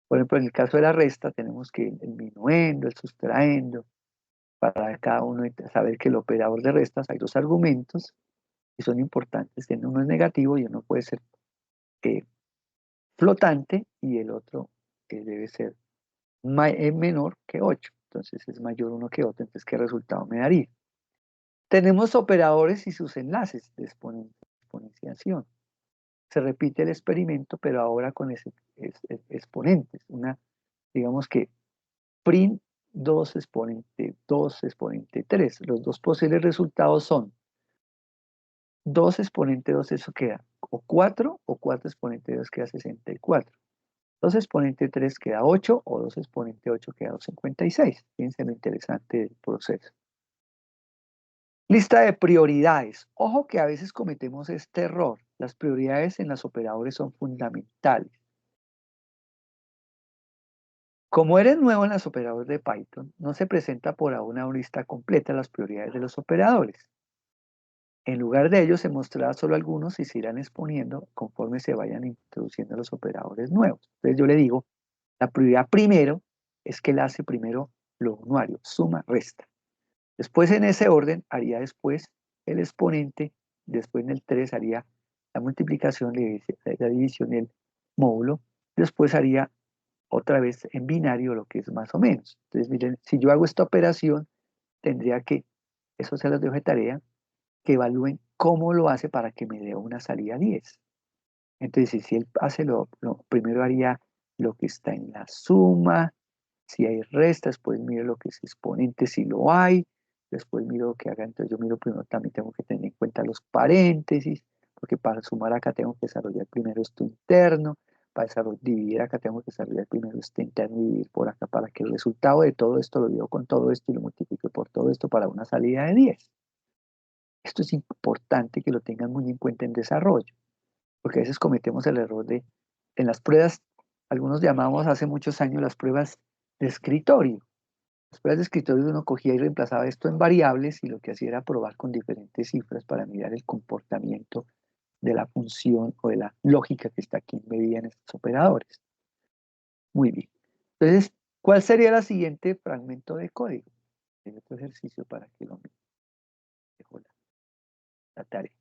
Por ejemplo, en el caso de la resta tenemos que el minuendo, el sustraendo, para cada uno saber que el operador de restas hay dos argumentos y son importantes. Uno es negativo y uno puede ser flotante y el otro debe ser menor que 8. Entonces es mayor uno que otro. Entonces, ¿qué resultado me daría? Tenemos operadores y sus enlaces de exponenciación. Se repite el experimento, pero ahora con exponentes. Digamos que prim 2 exponente 2 exponente 3. Los dos posibles resultados son 2 exponente 2, eso queda o 4, o 4 exponente 2 queda 64. 2 exponente 3 queda 8, o 2 exponente 8 queda 256. Fíjense lo interesante del proceso. Lista de prioridades. Ojo que a veces cometemos este error. Las prioridades en los operadores son fundamentales. Como eres nuevo en los operadores de Python, no se presenta por ahora una lista completa de las prioridades de los operadores. En lugar de ello, se mostrará solo algunos y se irán exponiendo conforme se vayan introduciendo los operadores nuevos. Entonces yo le digo, la prioridad primero es que él hace primero lo unuario, suma, resta. Después en ese orden haría después el exponente, después en el 3 haría la multiplicación, la división y el módulo, después haría otra vez en binario lo que es más o menos. Entonces miren, si yo hago esta operación, tendría que, eso se los dejo de tarea, que evalúen cómo lo hace para que me dé una salida 10. Entonces, si él hace primero haría lo que está en la suma, si hay restas, después miro lo que es exponente, si lo hay, después miro lo que haga, entonces yo miro primero, también tengo que tener en cuenta los paréntesis, porque para sumar acá tengo que desarrollar primero esto interno, para dividir acá tengo que desarrollar primero este interno y dividir por acá para que el resultado de todo esto lo divido con todo esto y lo multiplique por todo esto para una salida de 10. Esto es importante que lo tengan muy en cuenta en desarrollo, porque a veces cometemos el error de, en las pruebas, algunos llamamos hace muchos años las pruebas de escritorio. Las pruebas de escritorio uno cogía y reemplazaba esto en variables y lo que hacía era probar con diferentes cifras para mirar el comportamiento de la función o de la lógica que está aquí embebida en estos operadores. Muy bien. Entonces, ¿cuál sería el siguiente fragmento de código? Hay otro ejercicio para que lo miren. Dejo la tarea.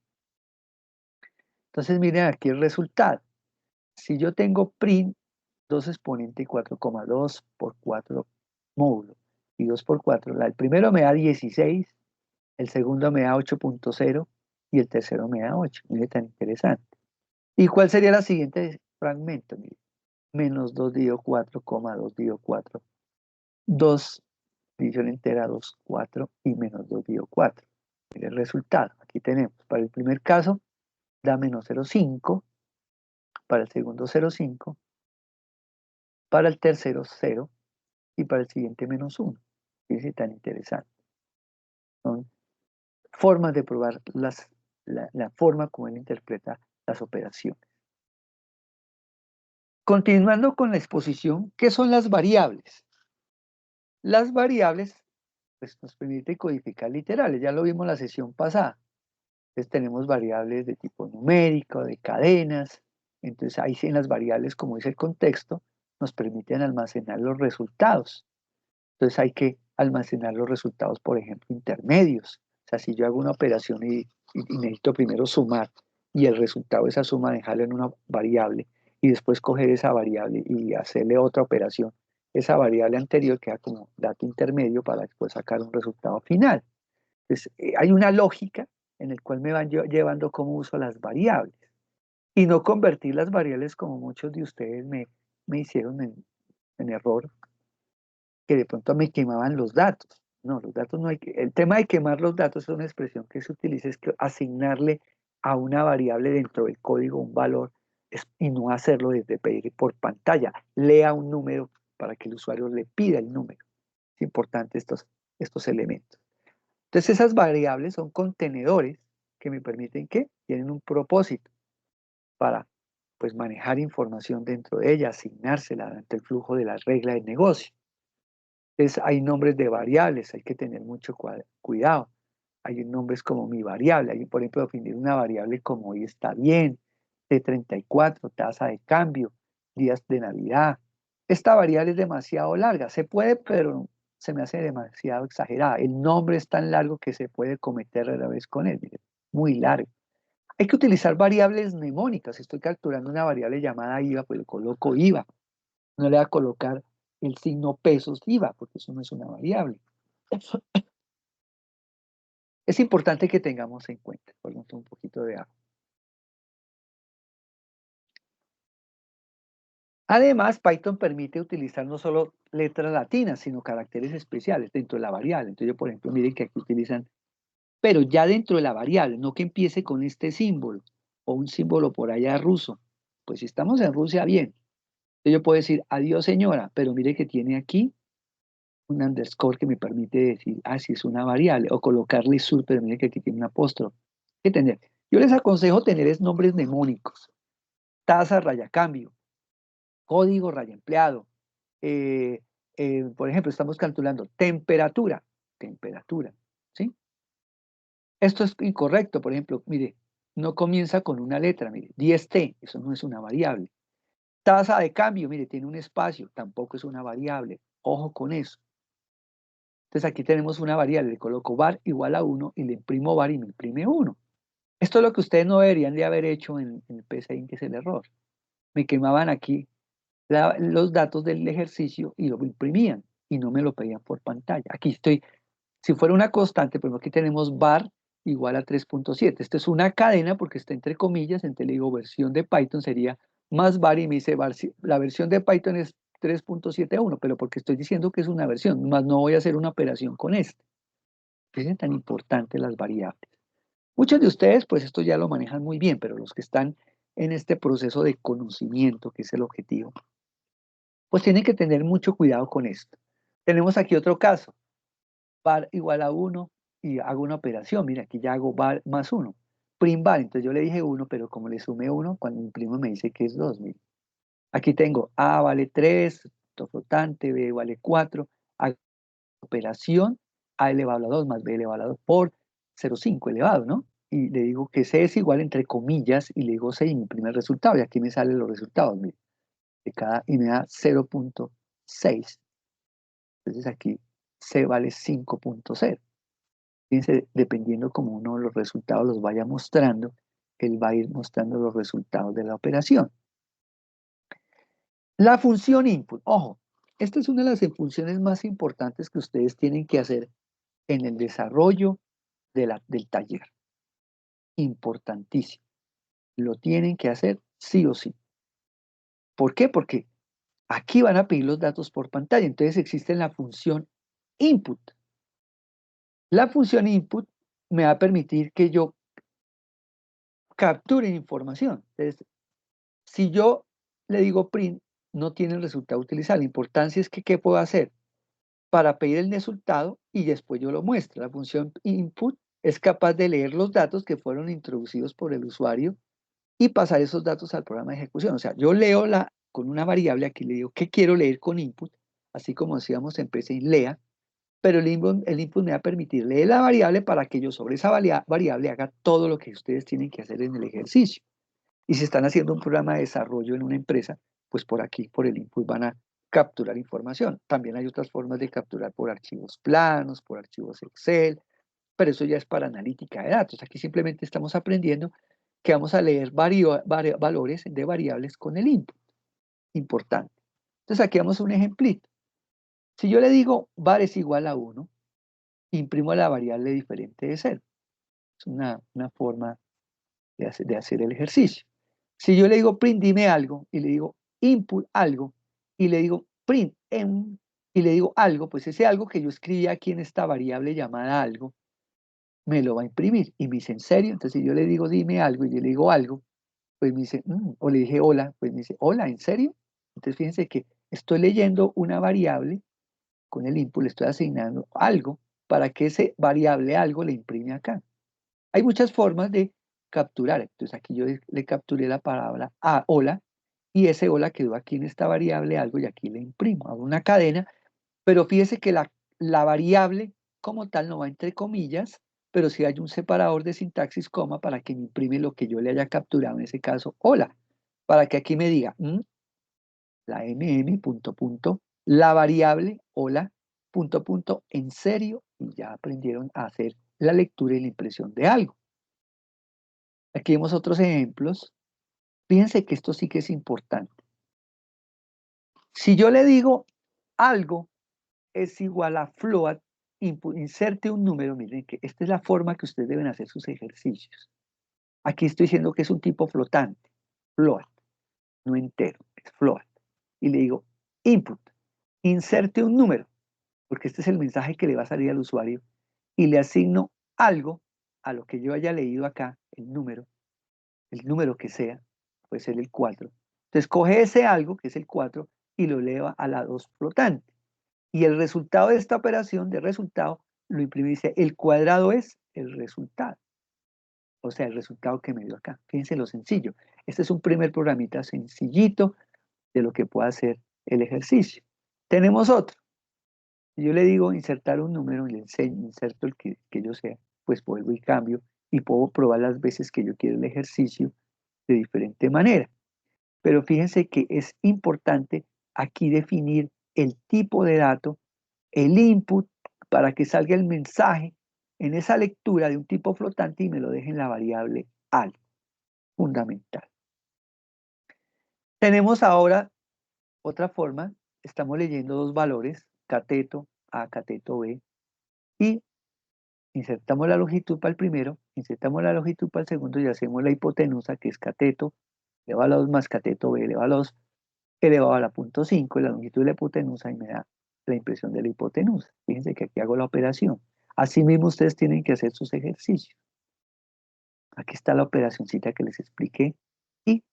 Entonces, miren aquí el resultado. Si yo tengo print 2 exponente 4,2 por 4 módulo y 2 por 4, el primero me da 16, el segundo me da 8.0 y el tercero me da 8. Mire, tan interesante. ¿Y cuál sería la siguiente fragmento? Mire, menos 2 dividido 4, 2 dividido 4, 2 división entera 2, 4 y menos 2 dividido 4. Mire el resultado. Aquí tenemos, para el primer caso, da menos 0,5, para el segundo 0,5, para el tercero 0 y para el siguiente menos 1. Fíjense tan interesante. Son formas de probar la forma como él interpreta las operaciones. Continuando con la exposición, ¿qué son las variables? Las variables pues, nos permiten codificar literales, ya lo vimos en la sesión pasada. Entonces tenemos variables de tipo numérico, de cadenas. Entonces ahí sí en las variables, como dice el contexto, nos permiten almacenar los resultados. Entonces hay que almacenar los resultados, por ejemplo, intermedios. O sea, si yo hago una operación y necesito primero sumar y el resultado de esa suma dejarlo en una variable y después coger esa variable y hacerle otra operación, esa variable anterior queda como dato intermedio para después sacar un resultado final. Entonces, hay una lógica en la cual me van llevando cómo uso las variables y no convertir las variables como muchos de ustedes me hicieron en error, que de pronto me quemaban los datos. No, los datos no hay que... El tema de quemar los datos es una expresión que se utiliza, es que asignarle a una variable dentro del código un valor y no hacerlo desde pedir por pantalla. Lea un número para que el usuario le pida el número. Es importante estos elementos. Entonces esas variables son contenedores que me permiten que tienen un propósito para pues manejar información dentro de ella, asignársela ante el flujo de la regla del negocio. Hay nombres de variables, hay que tener mucho cuidado. Hay nombres como mi variable, hay por ejemplo definir una variable como hoy está bien, T34, tasa de cambio, días de Navidad. Esta variable es demasiado larga, se puede, pero se me hace demasiado exagerada. El nombre es tan largo que se puede cometer a la vez con él, muy largo. Hay que utilizar variables mnemónicas. Si estoy capturando una variable llamada IVA, pues le coloco IVA. No le voy a colocar el signo pesos IVA, porque eso no es una variable. Es importante que tengamos en cuenta. Ponemos un poquito de agua. Además, Python permite utilizar no solo letras latinas, sino caracteres especiales dentro de la variable. Entonces, yo, por ejemplo, miren que aquí utilizan, pero ya dentro de la variable, no que empiece con este símbolo o un símbolo por allá ruso. Pues si estamos en Rusia, bien. Entonces, yo puedo decir, adiós señora, pero mire que tiene aquí un underscore que me permite decir, si es una variable, o colocarle sur, pero mire que aquí tiene un apóstrofe. ¿Qué tener? Yo les aconsejo tener nombres mnemónicos, tasa, raya cambio, código, raya empleado. Por ejemplo, estamos calculando temperatura, ¿sí? Esto es incorrecto, por ejemplo, mire, no comienza con una letra, mire, 10T, eso no es una variable. Tasa de cambio, mire, tiene un espacio, tampoco es una variable. Ojo con eso. Entonces aquí tenemos una variable, le coloco var igual a 1 y le imprimo var y me imprime 1. Esto es lo que ustedes no deberían de haber hecho en el PCInt, que es el error. Me quemaban aquí los datos del ejercicio y lo imprimían y no me lo pedían por pantalla. Aquí estoy, si fuera una constante, pues aquí tenemos var igual a 3.7. Esto es una cadena porque está entre comillas, entonces le digo versión de Python sería más var y me dice var, la versión de Python es 3.71, pero porque estoy diciendo que es una versión, más no voy a hacer una operación con esto. ¿Por qué son tan importantes las variables? Muchos de ustedes, pues esto ya lo manejan muy bien, pero los que están en este proceso de conocimiento, que es el objetivo, pues tienen que tener mucho cuidado con esto. Tenemos aquí otro caso, var igual a 1 y hago una operación. Mira, aquí ya hago var más 1. Prim var, entonces yo le dije 1, pero como le sumé 1, cuando mi primo me dice que es 2, mira. Aquí tengo A vale 3, punto flotante, B vale 4, hago operación, A elevado a 2 más B elevado a 2 por 0,5 elevado, ¿no? Y le digo que C es igual entre comillas y le digo C y mi primer resultado, y aquí me salen los resultados, mira, y me da 0,6. Entonces aquí C vale 5,0. Fíjense, dependiendo como uno los resultados los vaya mostrando, él va a ir mostrando los resultados de la operación. La función input, ojo, esta es una de las funciones más importantes que ustedes tienen que hacer en el desarrollo del taller. Importantísimo. Lo tienen que hacer sí o sí. ¿Por qué? Porque aquí van a pedir los datos por pantalla. Entonces existe la función input. La función input me va a permitir que yo capture información. Entonces, si yo le digo print, no tiene el resultado a utilizar. La importancia es que, ¿qué puedo hacer? Para pedir el resultado y después yo lo muestro. La función input es capaz de leer los datos que fueron introducidos por el usuario y pasar esos datos al programa de ejecución. O sea, yo leo con una variable, aquí le digo qué quiero leer con input, así como decíamos en PC lea, pero el input me va a permitir leer la variable para que yo sobre esa variable haga todo lo que ustedes tienen que hacer en el ejercicio. Y si están haciendo un programa de desarrollo en una empresa, pues por aquí, por el input, van a capturar información. También hay otras formas de capturar por archivos planos, por archivos Excel, pero eso ya es para analítica de datos. Aquí simplemente estamos aprendiendo que vamos a leer valores de variables con el input. Importante. Entonces aquí vamos a un ejemplito. Si yo le digo var es igual a 1, imprimo la variable diferente de 0. Es una forma de hacer el ejercicio. Si yo le digo print, dime algo, y le digo input algo, y le digo print y le digo algo, pues ese algo que yo escribí aquí en esta variable llamada algo, me lo va a imprimir. Y me dice, ¿en serio? Entonces si yo le digo dime algo y yo le digo algo, pues me dice, o le dije hola, pues me dice, hola, ¿en serio? Entonces fíjense que estoy leyendo una variable, con el input le estoy asignando algo, para que ese variable algo le imprime acá. Hay muchas formas de capturar. Entonces aquí yo le capturé la palabra hola y ese hola quedó aquí en esta variable algo y aquí le imprimo. Hago una cadena, pero fíjese que la variable como tal no va entre comillas, pero sí hay un separador de sintaxis coma para que me imprime lo que yo le haya capturado, en ese caso hola, para que aquí me diga la punto punto, la variable hola punto punto en serio y ya aprendieron a hacer la lectura y la impresión de algo. Aquí vemos otros ejemplos. Fíjense que esto sí que es importante. Si yo le digo algo es igual a float, inserte un número, miren que esta es la forma que ustedes deben hacer sus ejercicios. Aquí estoy diciendo que es un tipo flotante, float, no entero, es float. Y le digo input, inserte un número, porque este es el mensaje que le va a salir al usuario, y le asigno algo a lo que yo haya leído acá, el número que sea, puede ser el 4. Entonces coge ese algo, que es el 4, y lo eleva a la 2 flotante. Y el resultado de esta operación de resultado lo imprime y dice, el cuadrado es el resultado. O sea, el resultado que me dio acá. Fíjense lo sencillo. Este es un primer programita sencillito de lo que puede hacer el ejercicio. Tenemos otro. Si yo le digo insertar un número y le enseño, inserto el que yo sea, pues vuelvo y cambio y puedo probar las veces que yo quiero el ejercicio de diferente manera. Pero fíjense que es importante aquí definir el tipo de dato, el input, para que salga el mensaje en esa lectura de un tipo flotante y me lo deje en la variable al, fundamental. Tenemos ahora otra forma, estamos leyendo dos valores, cateto A, cateto B, y insertamos la longitud para el primero, insertamos la longitud para el segundo y hacemos la hipotenusa, que es cateto elevado a la 2 más cateto B elevado a la 2 elevado a la punto 5 y la longitud de la hipotenusa y me da la impresión de la hipotenusa. Fíjense que aquí hago la operación. Asimismo, ustedes tienen que hacer sus ejercicios. Aquí está la operacioncita que les expliqué. Y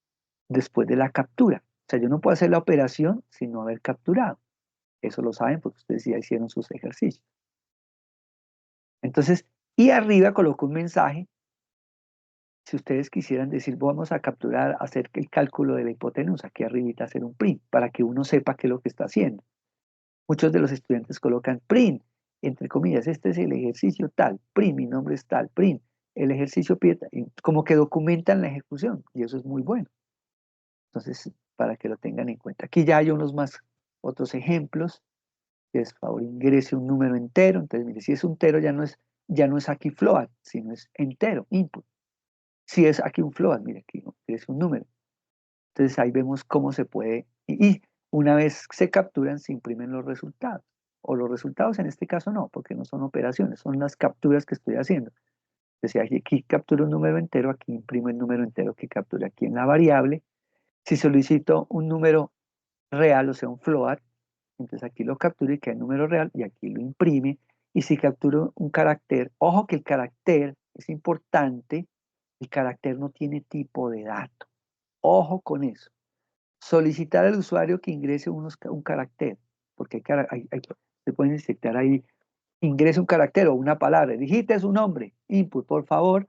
después de la captura. O sea, yo no puedo hacer la operación sin no haber capturado. Eso lo saben porque ustedes ya hicieron sus ejercicios. Entonces, y arriba coloco un mensaje. Si ustedes quisieran decir, vamos a capturar, hacer el cálculo de la hipotenusa, aquí arribita hacer un print, para que uno sepa qué es lo que está haciendo. Muchos de los estudiantes colocan print, entre comillas, este es el ejercicio tal, print, mi nombre es tal, print, el ejercicio pide, como que documentan la ejecución, y eso es muy bueno. Entonces, para que lo tengan en cuenta. Aquí ya hay otros ejemplos, que es, por favor, ingrese un número entero. Entonces, mire, si es un entero ya no es aquí float, sino es entero, input. Si es aquí un float, mire, aquí ¿no? Es un número. Entonces, ahí vemos cómo se puede, y una vez se capturan, se imprimen los resultados. O los resultados en este caso no, porque no son operaciones, son las capturas que estoy haciendo. Entonces, aquí capturo un número entero, aquí imprimo el número entero que captura aquí en la variable. Si solicito un número real, o sea, un float, entonces aquí lo capturo y queda el número real y aquí lo imprime. Y si capturo un carácter, ojo que el carácter es importante, el carácter no tiene tipo de dato. Ojo con eso. Solicitar al usuario que ingrese un carácter, porque se pueden insertar ahí, ingrese un carácter o una palabra, digite su nombre, input, por favor,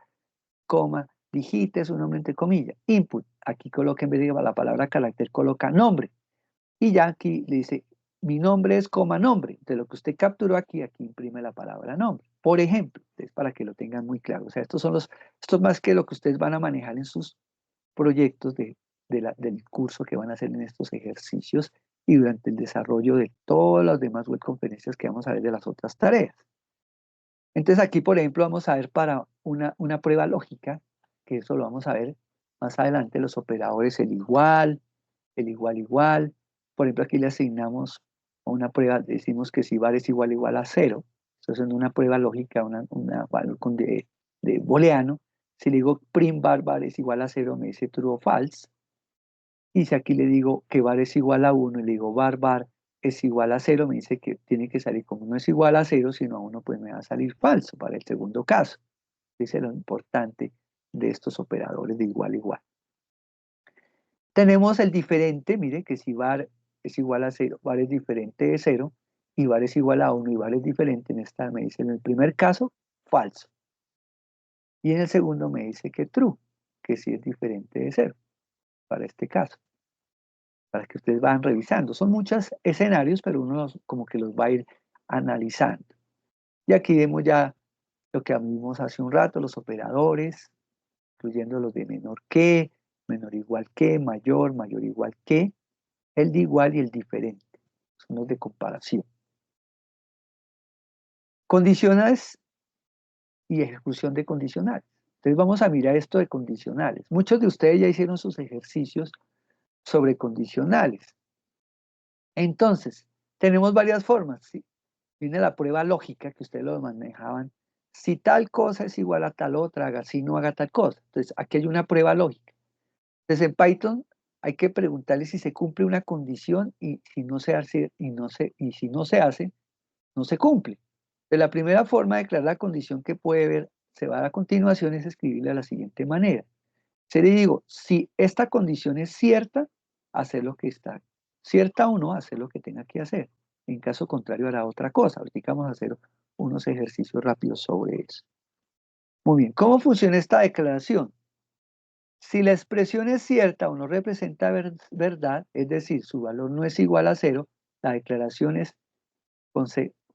coma, digite su nombre entre comillas, input, aquí coloca en vez de la palabra carácter, coloca nombre. Y ya aquí le dice, mi nombre es coma nombre. De lo que usted capturó aquí imprime la palabra nombre. Por ejemplo, para que lo tengan muy claro. O sea, esto es más que lo que ustedes van a manejar en sus proyectos del curso que van a hacer en estos ejercicios y durante el desarrollo de todas las demás web conferencias que vamos a ver de las otras tareas. Entonces aquí, por ejemplo, vamos a ver para una prueba lógica, que eso lo vamos a ver más adelante, los operadores, el igual igual. Por ejemplo, aquí le asignamos a una prueba, decimos que si var es igual a 0, entonces en una prueba lógica, de booleano, si le digo print var es igual a 0, me dice true o false. Y si aquí le digo que var es igual a 1 y le digo var es igual a 0, me dice que tiene que salir como no es igual a 0, sino a 1, pues me va a salir falso para el segundo caso. Ese es lo importante de estos operadores de igual. Tenemos el diferente, mire que si var es igual a 0, var es diferente de 0, y var es igual a 1 y var es diferente, me dice en el primer caso, falso. Y en el segundo me dice que true, que sí es diferente de 0, para este caso. Para que ustedes vayan revisando. Son muchos escenarios, pero uno como que los va a ir analizando. Y aquí vemos ya lo que vimos hace un rato, los operadores, incluyendo los de menor igual que, mayor igual que, el de igual y el diferente. Son los de comparación. Condicionales y ejecución de condicionales. Entonces vamos a mirar esto de condicionales. Muchos de ustedes ya hicieron sus ejercicios sobre condicionales. Entonces, tenemos varias formas, ¿sí? Viene la prueba lógica que ustedes lo manejaban. Si tal cosa es igual a tal otra, haga así, no haga tal cosa. Entonces, aquí hay una prueba lógica. Entonces, en Python hay que preguntarle si se cumple una condición y si no se hace, y si no se hace, no se cumple. De la primera forma de declarar la condición que puede ver, se va a dar a continuación, es escribirle de la siguiente manera. Se le digo, si esta condición es cierta, hacer lo que está cierta o no, hacer lo que tenga que hacer. En caso contrario, hará otra cosa. Ahorita vamos a hacer unos ejercicios rápidos sobre eso. Muy bien, ¿cómo funciona esta declaración? Si la expresión es cierta o no representa verdad, es decir, su valor no es igual a 0, la declaración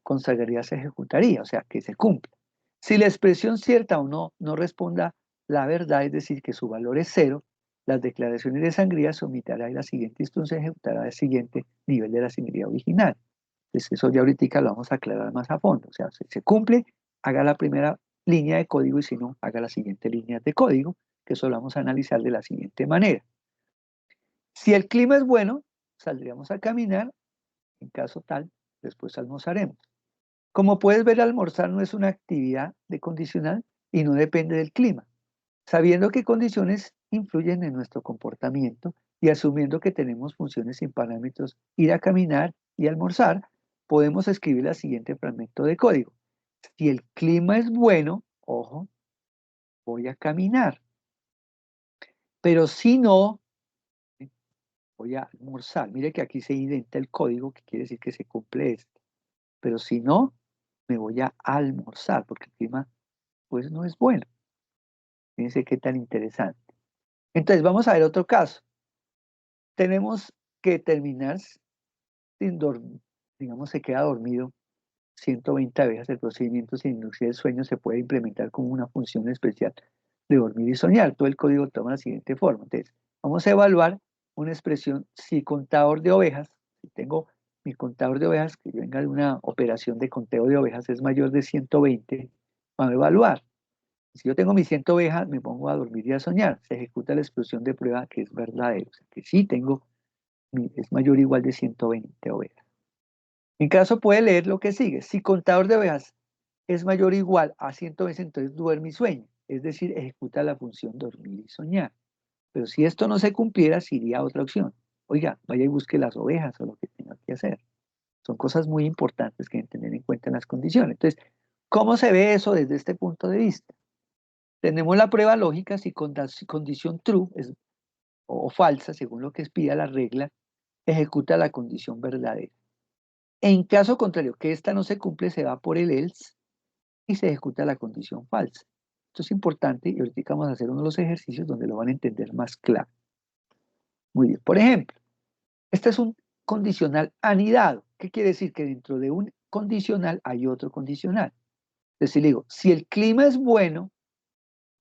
consagraría se ejecutaría, o sea, que se cumple. Si la expresión cierta o no responda la verdad, es decir, que su valor es 0, las declaraciones de sangría se omitirá y la siguiente instrucción se ejecutará al siguiente nivel de la sangría original. Entonces, eso ya ahorita lo vamos a aclarar más a fondo. O sea, si se cumple, haga la primera línea de código y si no, haga la siguiente línea de código, que eso lo vamos a analizar de la siguiente manera. Si el clima es bueno, saldríamos a caminar. En caso tal, después almorzaremos. Como puedes ver, almorzar no es una actividad de condicional y no depende del clima. Sabiendo qué condiciones influyen en nuestro comportamiento y asumiendo que tenemos funciones sin parámetros, ir a caminar y almorzar, podemos escribir el siguiente fragmento de código. Si el clima es bueno, ojo, voy a caminar. Pero si no, voy a almorzar. Mire que aquí se identa el código, que quiere decir que se cumple esto. Pero si no, me voy a almorzar, porque el clima, pues, no es bueno. Fíjense qué tan interesante. Entonces, vamos a ver otro caso. Tenemos que terminar sin dormir. Digamos, se queda dormido 120 veces. El procedimiento sin inducir el sueño se puede implementar como una función especial de dormir y soñar. Todo el código toma la siguiente forma. Entonces, vamos a evaluar una expresión si contador de ovejas, si tengo mi contador de ovejas, que venga de una operación de conteo de ovejas, es mayor de 120, vamos a evaluar. Si yo tengo mis 100 ovejas, me pongo a dormir y a soñar. Se ejecuta la expresión de prueba que es verdadero. O sea, que sí tengo, es mayor o igual de 120 ovejas. En caso puede leer lo que sigue. Si contador de ovejas es mayor o igual a 120, entonces duerme y sueña. Es decir, ejecuta la función dormir y soñar. Pero si esto no se cumpliera, se iría a otra opción. Oiga, vaya y busque las ovejas o lo que tenga que hacer. Son cosas muy importantes que deben tener en cuenta en las condiciones. Entonces, ¿cómo se ve eso desde este punto de vista? Tenemos la prueba lógica si condición true o falsa, según lo que pida la regla, ejecuta la condición verdadera. En caso contrario, que esta no se cumple, se va por el else y se ejecuta la condición falsa. Esto es importante y ahorita vamos a hacer uno de los ejercicios donde lo van a entender más claro. Muy bien, por ejemplo, este es un condicional anidado. ¿Qué quiere decir? Que dentro de un condicional hay otro condicional. Entonces, si le digo, si el clima es bueno,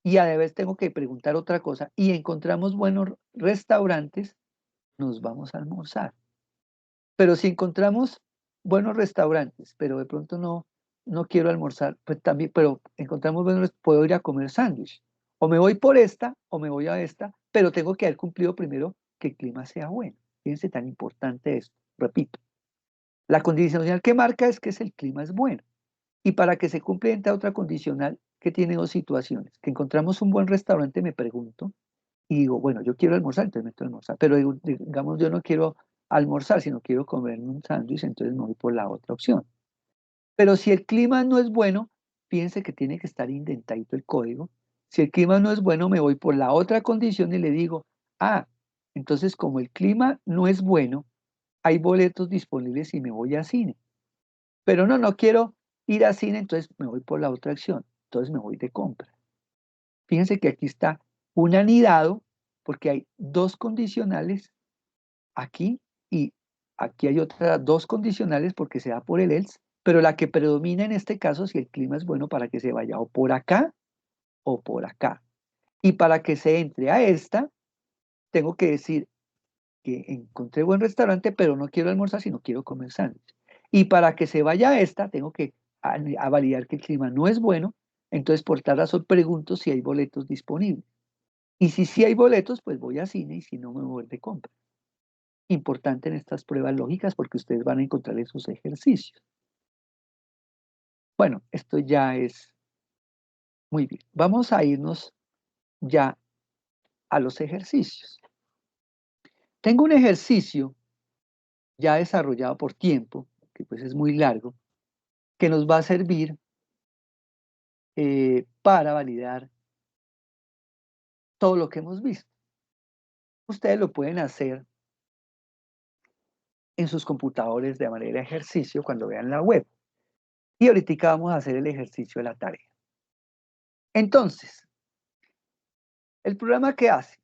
y a la vez tengo que preguntar otra cosa, y encontramos buenos restaurantes, nos vamos a almorzar. Pero si encontramos buenos restaurantes, pero de pronto no quiero almorzar, pues también, pero encontramos buenos, puedo ir a comer sándwich. O me voy por esta, o me voy a esta, pero tengo que haber cumplido primero que el clima sea bueno. Fíjense tan importante esto. Repito, la condicional que marca es que el clima es bueno. Y para que se cumpla entra otra condicional que tiene dos situaciones. Que encontramos un buen restaurante, me pregunto, y digo, bueno, yo quiero almorzar, entonces me meto a almorzar. Pero digamos, yo no quiero almorzar, sino quiero comerme un sándwich, entonces me voy por la otra opción. Pero si el clima no es bueno, fíjense que tiene que estar indentadito el código. Si el clima no es bueno, me voy por la otra condición y le digo, entonces como el clima no es bueno, hay boletos disponibles y me voy a cine. Pero no quiero ir a cine, entonces me voy por la otra acción. Entonces me voy de compra. Fíjense que aquí está un anidado, porque hay dos condicionales aquí y aquí hay otras dos condicionales porque se da por el else, pero la que predomina en este caso, si el clima es bueno, para que se vaya o por acá o por acá. Y para que se entre a esta, tengo que decir que encontré buen restaurante, pero no quiero almorzar, sino quiero comer sándwich. Y para que se vaya a esta, tengo que a validar que el clima no es bueno, entonces por tal razón pregunto si hay boletos disponibles. Y si sí hay boletos, pues voy a cine y si no me voy de compra. Importante en estas pruebas lógicas porque ustedes van a encontrar esos ejercicios. Bueno, esto ya es muy bien. Vamos a irnos ya a los ejercicios. Tengo un ejercicio ya desarrollado por tiempo, que pues es muy largo, que nos va a servir para validar todo lo que hemos visto. Ustedes lo pueden hacer en sus computadores de manera de ejercicio cuando vean la web. Y ahorita vamos a hacer el ejercicio de la tarea. Entonces, el programa que hace,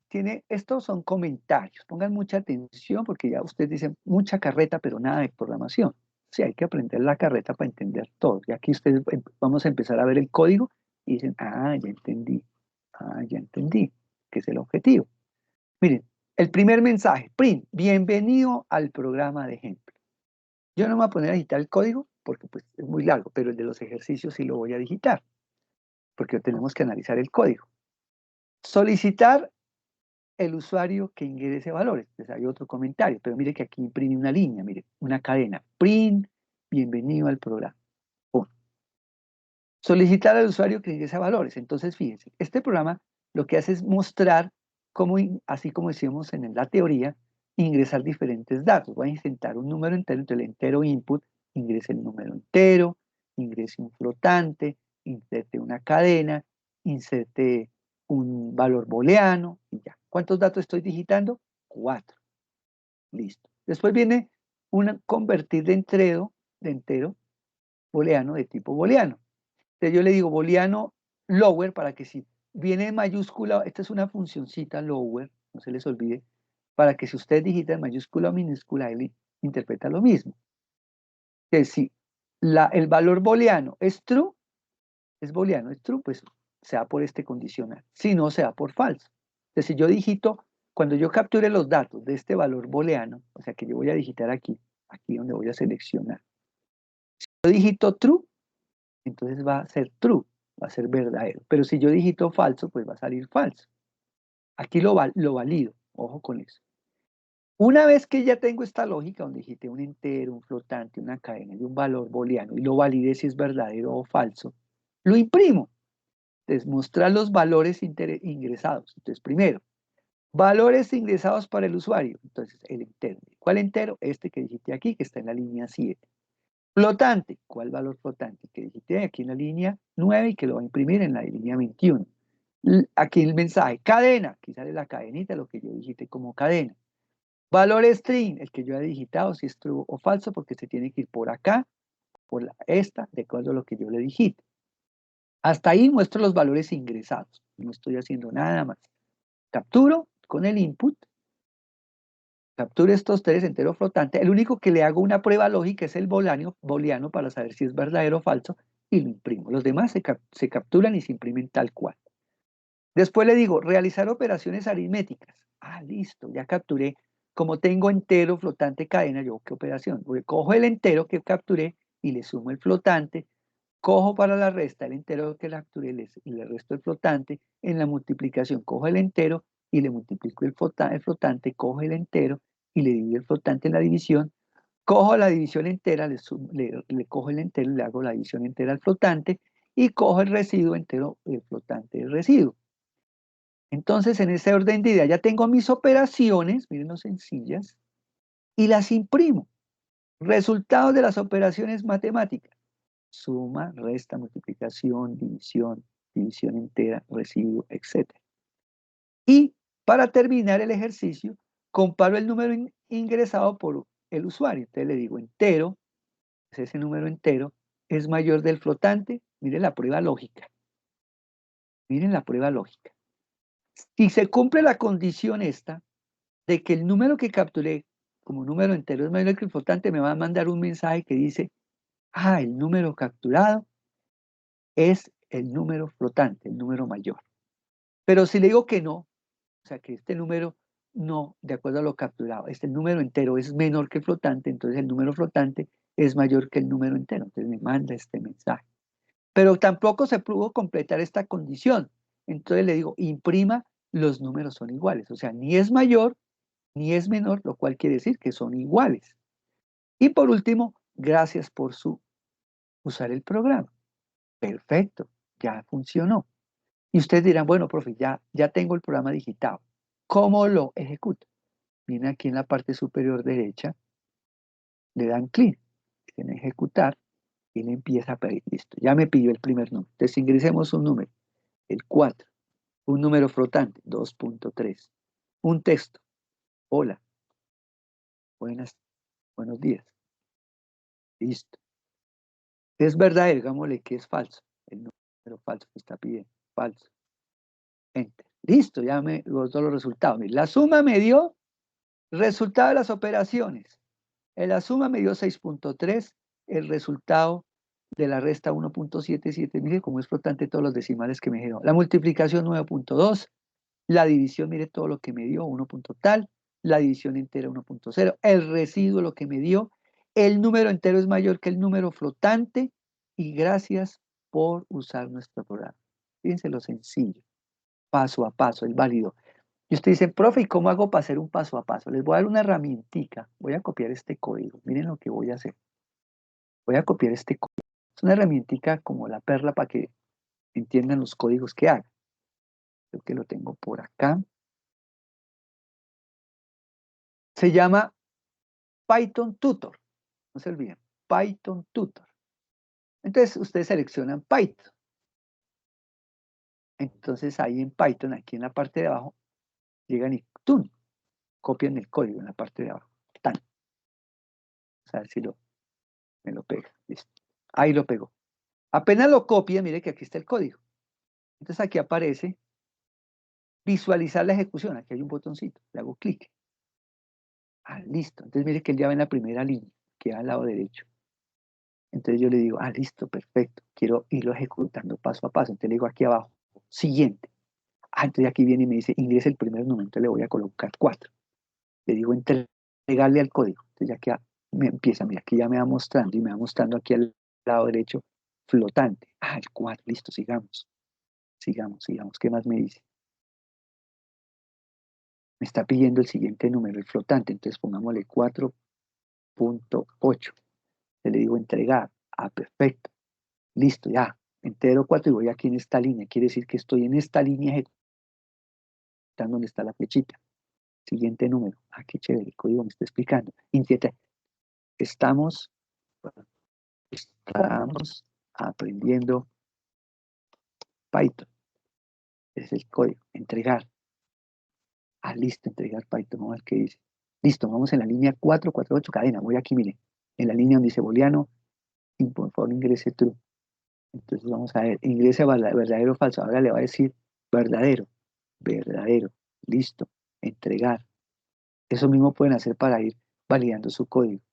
estos son comentarios. Pongan mucha atención porque ya ustedes dicen mucha carreta, pero nada de programación. Sí, hay que aprender la carreta para entender todo. Y aquí ustedes vamos a empezar a ver el código y dicen, ya entendí, que es el objetivo. Miren, el primer mensaje, print, bienvenido al programa de ejemplo. Yo no me voy a poner a digitar el código porque pues, es muy largo, pero el de los ejercicios sí lo voy a digitar, porque tenemos que analizar el código. Solicitar el usuario que ingrese valores. Entonces hay otro comentario, pero mire que aquí imprime una línea, mire, una cadena. Print, bienvenido al programa. Uno. Solicitar al usuario que ingrese valores. Entonces, fíjense, este programa lo que hace es mostrar cómo, así como decíamos en la teoría, ingresar diferentes datos. Voy a intentar un número entero, entonces el entero input, ingrese el número entero, ingrese un flotante, inserte una cadena, inserte un valor booleano y ya. ¿Cuántos datos estoy digitando? 4. Listo. Después viene un convertir de entero booleano de tipo booleano. Entonces yo le digo booleano lower para que si viene en mayúscula, esta es una funcioncita lower, no se les olvide, para que si usted digita en mayúscula o minúscula, él interpreta lo mismo. Que si el valor booleano es true, es booleano, es true, pues se da por este condicional. Si no, se da por falso. Entonces, si yo digito, cuando yo capture los datos de este valor booleano, o sea que yo voy a digitar aquí, aquí donde voy a seleccionar. Si yo digito true, entonces va a ser true, va a ser verdadero. Pero si yo digito falso, pues va a salir falso. Aquí lo valido, ojo con eso. Una vez que ya tengo esta lógica donde digité un entero, un flotante, una cadena y un valor booleano y lo valide si es verdadero o falso, lo imprimo. Entonces, mostrar los valores ingresados. Entonces, primero, valores ingresados para el usuario. Entonces, el entero. ¿Cuál entero? Este que digité aquí, que está en la línea 7. Flotante. ¿Cuál valor flotante? Que digité aquí en la línea 9 y que lo va a imprimir en la línea 21. Aquí el mensaje. Cadena. Aquí sale la cadenita, lo que yo digité como cadena. Valor string, el que yo he digitado, si es true o falso, porque se tiene que ir por acá, por esta, de acuerdo a lo que yo le digite. Hasta ahí muestro los valores ingresados. No estoy haciendo nada más. Capturo con el input, capturo estos tres enteros flotantes. El único que le hago una prueba lógica es el booleano para saber si es verdadero o falso y lo imprimo. Los demás se capturan y se imprimen tal cual. Después le digo, realizar operaciones aritméticas. Ah, listo, ya capturé. Como tengo entero, flotante, cadena, yo, ¿qué operación? Cojo el entero que capturé y le sumo el flotante. Cojo para la resta el entero que capturé y le resto el flotante. En la multiplicación cojo el entero y le multiplico el flotante, cojo el entero y le divido el flotante en la división. Cojo la división entera, le cojo el entero y le hago la división entera al flotante y cojo el residuo entero, el flotante del residuo. Entonces, en ese orden de idea, ya tengo mis operaciones, miren lo sencillas, y las imprimo. Resultados de las operaciones matemáticas. Suma, resta, multiplicación, división entera, residuo, etc. Y para terminar el ejercicio, comparo el número ingresado por el usuario. Entonces le digo entero, ese número entero, es mayor del flotante. Miren la prueba lógica. Miren la prueba lógica. Si se cumple la condición esta, de que el número que capturé como número entero es mayor que el flotante, me va a mandar un mensaje que dice, ah, el número capturado es el número flotante, el número mayor. Pero si le digo que no, o sea, que este número no, de acuerdo a lo capturado, este número entero es menor que el flotante, entonces el número flotante es mayor que el número entero. Entonces me manda este mensaje. Pero tampoco se pudo completar esta condición. Entonces le digo, imprima, los números son iguales. O sea, ni es mayor ni es menor, lo cual quiere decir que son iguales. Y por último, gracias por usar el programa. Perfecto, ya funcionó. Y ustedes dirán, bueno, profe, ya tengo el programa digitado. ¿Cómo lo ejecuto? Viene aquí en la parte superior derecha, le dan clic en ejecutar y le empieza a pedir, listo, ya me pidió el primer número. Entonces ingresemos un número, el 4, un número flotante, 2.3, un texto, hola, buenos días, listo. Es verdad, digámosle que es falso, el número falso que está pidiendo, falso, enter. Listo, ya me los dos los resultados. Mire, la suma me dio resultado de las operaciones. En la suma me dio 6.3, el resultado de la resta 1.77, mire cómo es flotante todos los decimales que me dieron. La multiplicación 9.2, la división, mire todo lo que me dio, 1 tal, la división entera 1.0, el residuo lo que me dio, el número entero es mayor que el número flotante y gracias por usar nuestro programa. Fíjense lo sencillo, paso a paso, el válido. Y ustedes dicen, profe, ¿y cómo hago para hacer un paso a paso? Les voy a dar una herramientica. Voy a copiar este código. Miren lo que voy a hacer. Voy a copiar este código. Es una herramientica como la perla para que entiendan los códigos que hago. Creo que lo tengo por acá. Se llama Python Tutor. No se olviden. Python Tutor. Entonces, ustedes seleccionan Python. Entonces ahí en Python, aquí en la parte de abajo, llegan y ¡tum! Copian el código en la parte de abajo. Tan. A ver si me lo pega. Listo. Ahí lo pegó. Apenas lo copia, mire que aquí está el código. Entonces aquí aparece visualizar la ejecución. Aquí hay un botoncito. Le hago clic. Ah, listo. Entonces mire que él ya va en la primera línea, que va al lado derecho. Entonces yo le digo, ah, listo, perfecto. Quiero irlo ejecutando paso a paso. Entonces le digo aquí abajo, siguiente. Ah, entonces aquí viene y me dice, ingrese el primer número. Entonces le voy a colocar 4. Le digo, entregarle al código. Entonces ya que me empieza, mira, aquí ya me va mostrando y me va mostrando aquí al lado derecho flotante. Ah, el 4, listo, sigamos. Sigamos. ¿Qué más me dice? Me está pidiendo el siguiente número, el flotante. Entonces pongámosle 4.8. Le digo entregar. Ah, perfecto. Listo, ya. Entero 4 y voy aquí en esta línea. Quiere decir que estoy en esta línea ejecutando donde está la flechita. Siguiente número. Ah, qué chévere, el código me está explicando. Inquieta. Estamos, estamos aprendiendo Python. Es el código. Entregar. Ah, listo, entregar Python. Vamos a ver qué dice. Listo, vamos en la línea 448 cadena. Voy aquí, mire. En la línea donde dice booleano, y por favor ingrese true. Entonces vamos a ver, ingrese verdadero o falso. Ahora le va a decir verdadero, verdadero. Listo, entregar. Eso mismo pueden hacer para ir validando su código.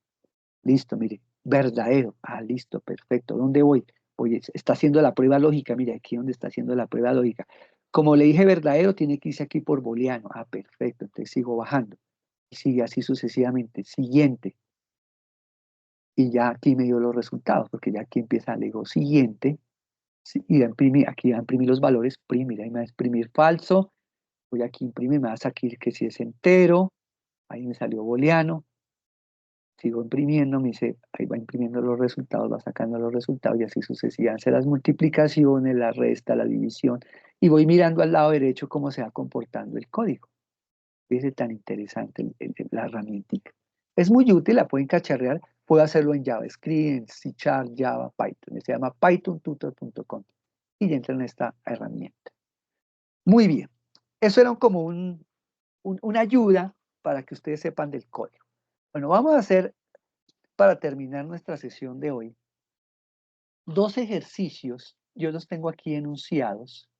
Listo, mire, verdadero. Ah, listo, perfecto. ¿Dónde voy? Oye, está haciendo la prueba lógica. Mire, aquí donde está haciendo la prueba lógica. Como le dije verdadero, tiene que irse aquí por booleano. Ah, perfecto. Entonces sigo bajando. Y sigue así sucesivamente. Siguiente. Y ya aquí me dio los resultados, porque ya aquí empieza, le digo siguiente. Sí, y aquí va a imprimir los valores. Mira, ahí me va a imprimir falso. Voy aquí a imprimir, me va a sacar que si es entero. Ahí me salió booleano. Sigo imprimiendo, me dice, ahí va imprimiendo los resultados, va sacando los resultados y así sucesivamente. Hace las multiplicaciones, la resta, la división. Y voy mirando al lado derecho cómo se va comportando el código. Fíjese tan interesante la herramienta. Es muy útil, la pueden cacharrear. Puedo hacerlo en JavaScript, en C#, Java, Python. Se llama pythontutor.com y ya entra en esta herramienta. Muy bien. Eso era como una ayuda para que ustedes sepan del código. Bueno, vamos a hacer, para terminar nuestra sesión de hoy, 2 ejercicios. Yo los tengo aquí enunciados.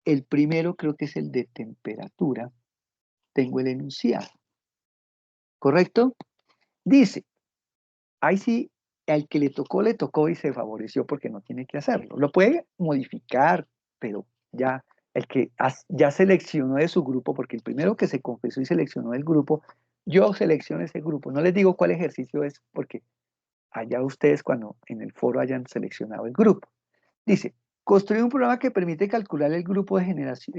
El primero creo que es el de temperatura. Tengo el enunciado. ¿Correcto? Dice, ahí sí, al que le tocó y se favoreció porque no tiene que hacerlo. Lo puede modificar, pero ya el que ya seleccionó de su grupo, porque el primero que se confesó y seleccionó del grupo, yo selecciono ese grupo. No les digo cuál ejercicio es, porque allá ustedes cuando en el foro hayan seleccionado el grupo. Dice, construir un programa que permite calcular el grupo de generación,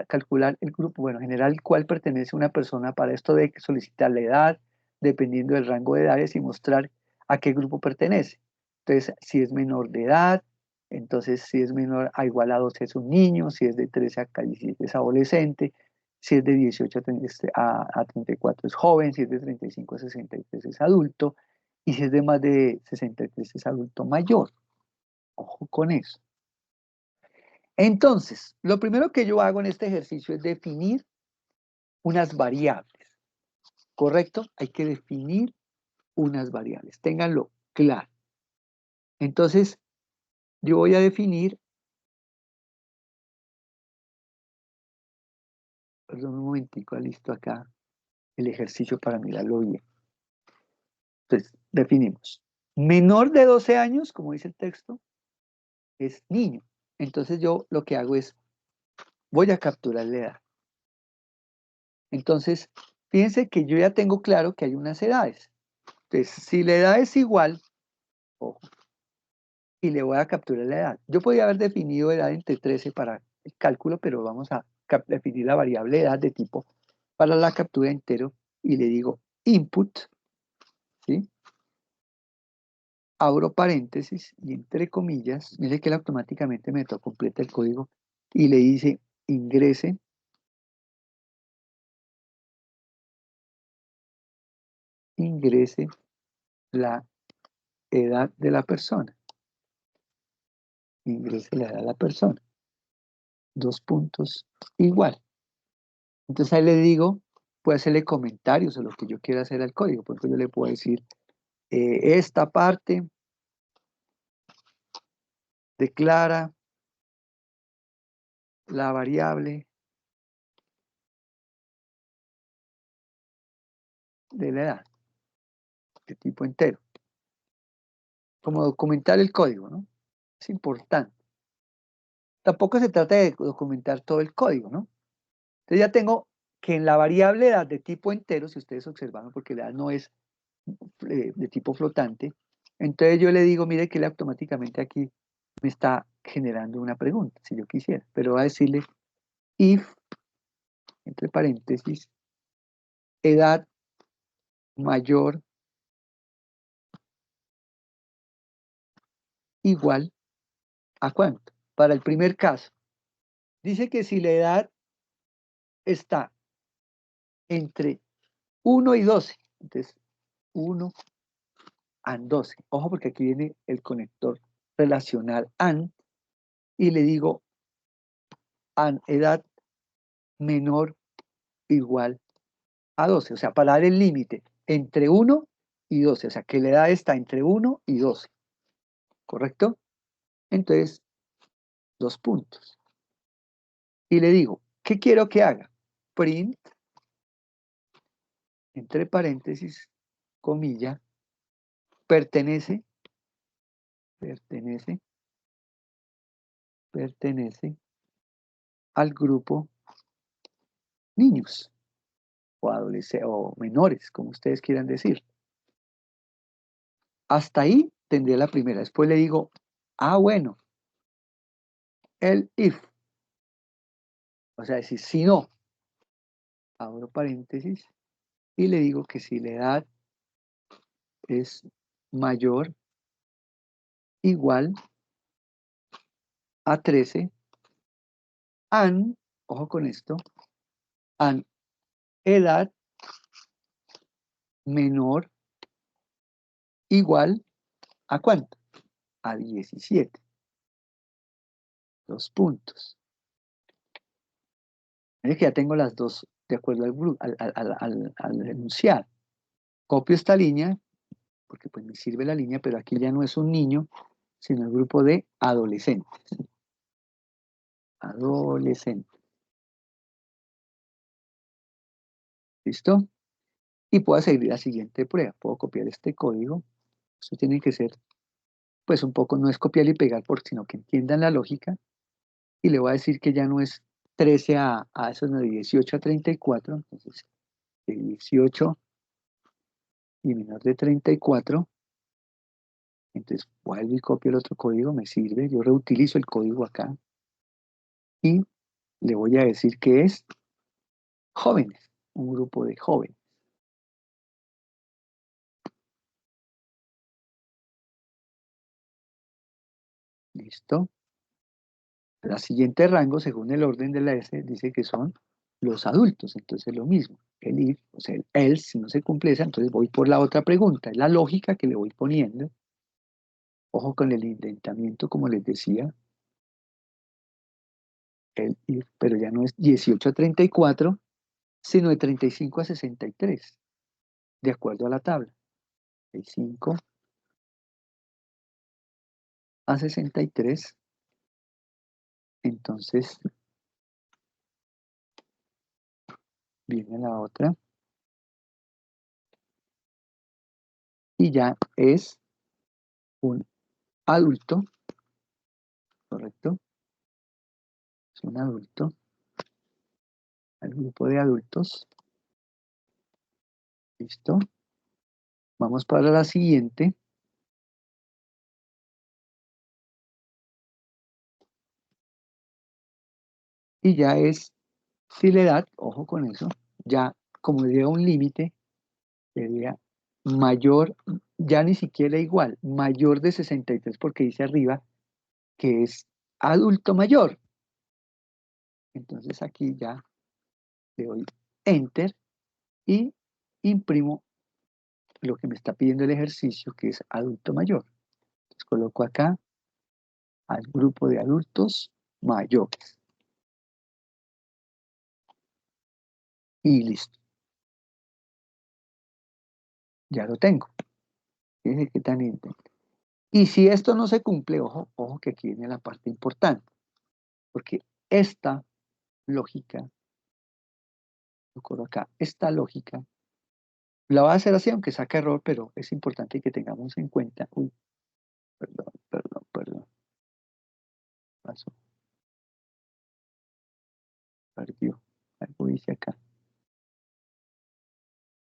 calcular el grupo, bueno, general al cual pertenece una persona. Para esto de solicitar la edad, dependiendo del rango de edades y mostrar a qué grupo pertenece. Entonces, si es menor de edad, entonces si es menor a igual a 12 es un niño, si es de 13 a 17 es adolescente, si es de 18 a 34 es joven, si es de 35 a 63 es adulto, y si es de más de 63 es adulto mayor. Ojo con eso. Entonces, lo primero que yo hago en este ejercicio es definir unas variables, ¿correcto? Hay que definir unas variables, ténganlo claro. Entonces, yo voy a definir, perdón un momentico, listo acá el ejercicio para mirarlo bien. Entonces, definimos. Menor de 12 años, como dice el texto, es niño. Entonces yo lo que hago es, voy a capturar la edad. Entonces, fíjense que yo ya tengo claro que hay unas edades. Entonces, si la edad es igual, ojo, y le voy a capturar la edad. Yo podría haber definido edad entre 13 para el cálculo, pero vamos a definir la variable edad de tipo para la captura entero y le digo input, ¿sí? Abro paréntesis y entre comillas, mire que él automáticamente me completa el código y le dice ingrese la edad de la persona. Ingrese la edad de la persona. dos puntos, igual. Entonces ahí le digo, puedo hacerle comentarios o lo que yo quiera hacer al código. Por ejemplo, yo le puedo decir, esta parte declara la variable de la edad, de tipo entero. Como documentar el código, ¿no? Es importante. Tampoco se trata de documentar todo el código, ¿no? Entonces ya tengo que en la variable edad de tipo entero, si ustedes observan, porque la edad no es de tipo flotante, entonces yo le digo, mire que él automáticamente aquí me está generando una pregunta, si yo quisiera, pero va a decirle if, entre paréntesis, edad mayor igual a cuánto. Para el primer caso, dice que si la edad está entre 1 y 12, entonces 1 and 12. Ojo porque aquí viene el conector relacional and y le digo and edad menor igual a 12. O sea, para dar el límite entre 1 y 12. O sea, que la edad está entre 1 y 12. ¿Correcto? Entonces, dos puntos. Y le digo, ¿qué quiero que haga? Print, entre paréntesis, comilla, pertenece, pertenece, pertenece al grupo niños o adolescentes o menores, como ustedes quieran decir. Hasta ahí tendría la primera. Después le digo, bueno, el if. O sea, decir, si no, abro paréntesis y le digo que si la edad es mayor, igual a 13, and, ojo con esto, and edad menor igual a cuánto? A 17. Dos puntos. Mire que ya tengo las dos de acuerdo al enunciado. Copio esta línea, porque pues me sirve la línea, pero aquí ya no es un niño, sino el grupo de adolescentes. Adolescentes. ¿Listo? Y puedo seguir la siguiente prueba. Puedo copiar este código. Esto tiene que ser, pues un poco, no es copiar y pegar, sino que entiendan la lógica. Y le voy a decir que ya no es 13 a eso, no, de 18 a 34. Entonces, de 18 y menor de 34. Entonces, vuelvo y copio el otro código, me sirve. Yo reutilizo el código acá. Y le voy a decir que es jóvenes, un grupo de jóvenes. ¿Listo? La siguiente rango, según el orden de la S, dice que son los adultos. Entonces lo mismo. El if, o sea, el else, si no se cumple esa, entonces voy por la otra pregunta. Es la lógica que le voy poniendo. Ojo con el indentamiento, como les decía. El if, pero ya no es 18 a 34, sino de 35 a 63, de acuerdo a la tabla. 35 a 63. Entonces, viene la otra. Y ya es un adulto, ¿correcto? Es un adulto, el grupo de adultos. ¿Listo? Vamos para la siguiente. Y ya es, si la edad, ojo con eso, ya como llega un límite, sería mayor, ya ni siquiera igual, mayor de 63 porque dice arriba que es adulto mayor. Entonces aquí ya le doy Enter y imprimo lo que me está pidiendo el ejercicio, que es adulto mayor. Entonces coloco acá al grupo de adultos mayores. y listo. Ya lo tengo. Fíjense qué tan intento. Y si esto no se cumple, ojo, ojo que aquí viene la parte importante, porque esta lógica, lo coloco acá, esta lógica, la va a hacer así, aunque saca error, pero es importante que tengamos en cuenta, uy, perdón, pasó, perdió, algo dice acá,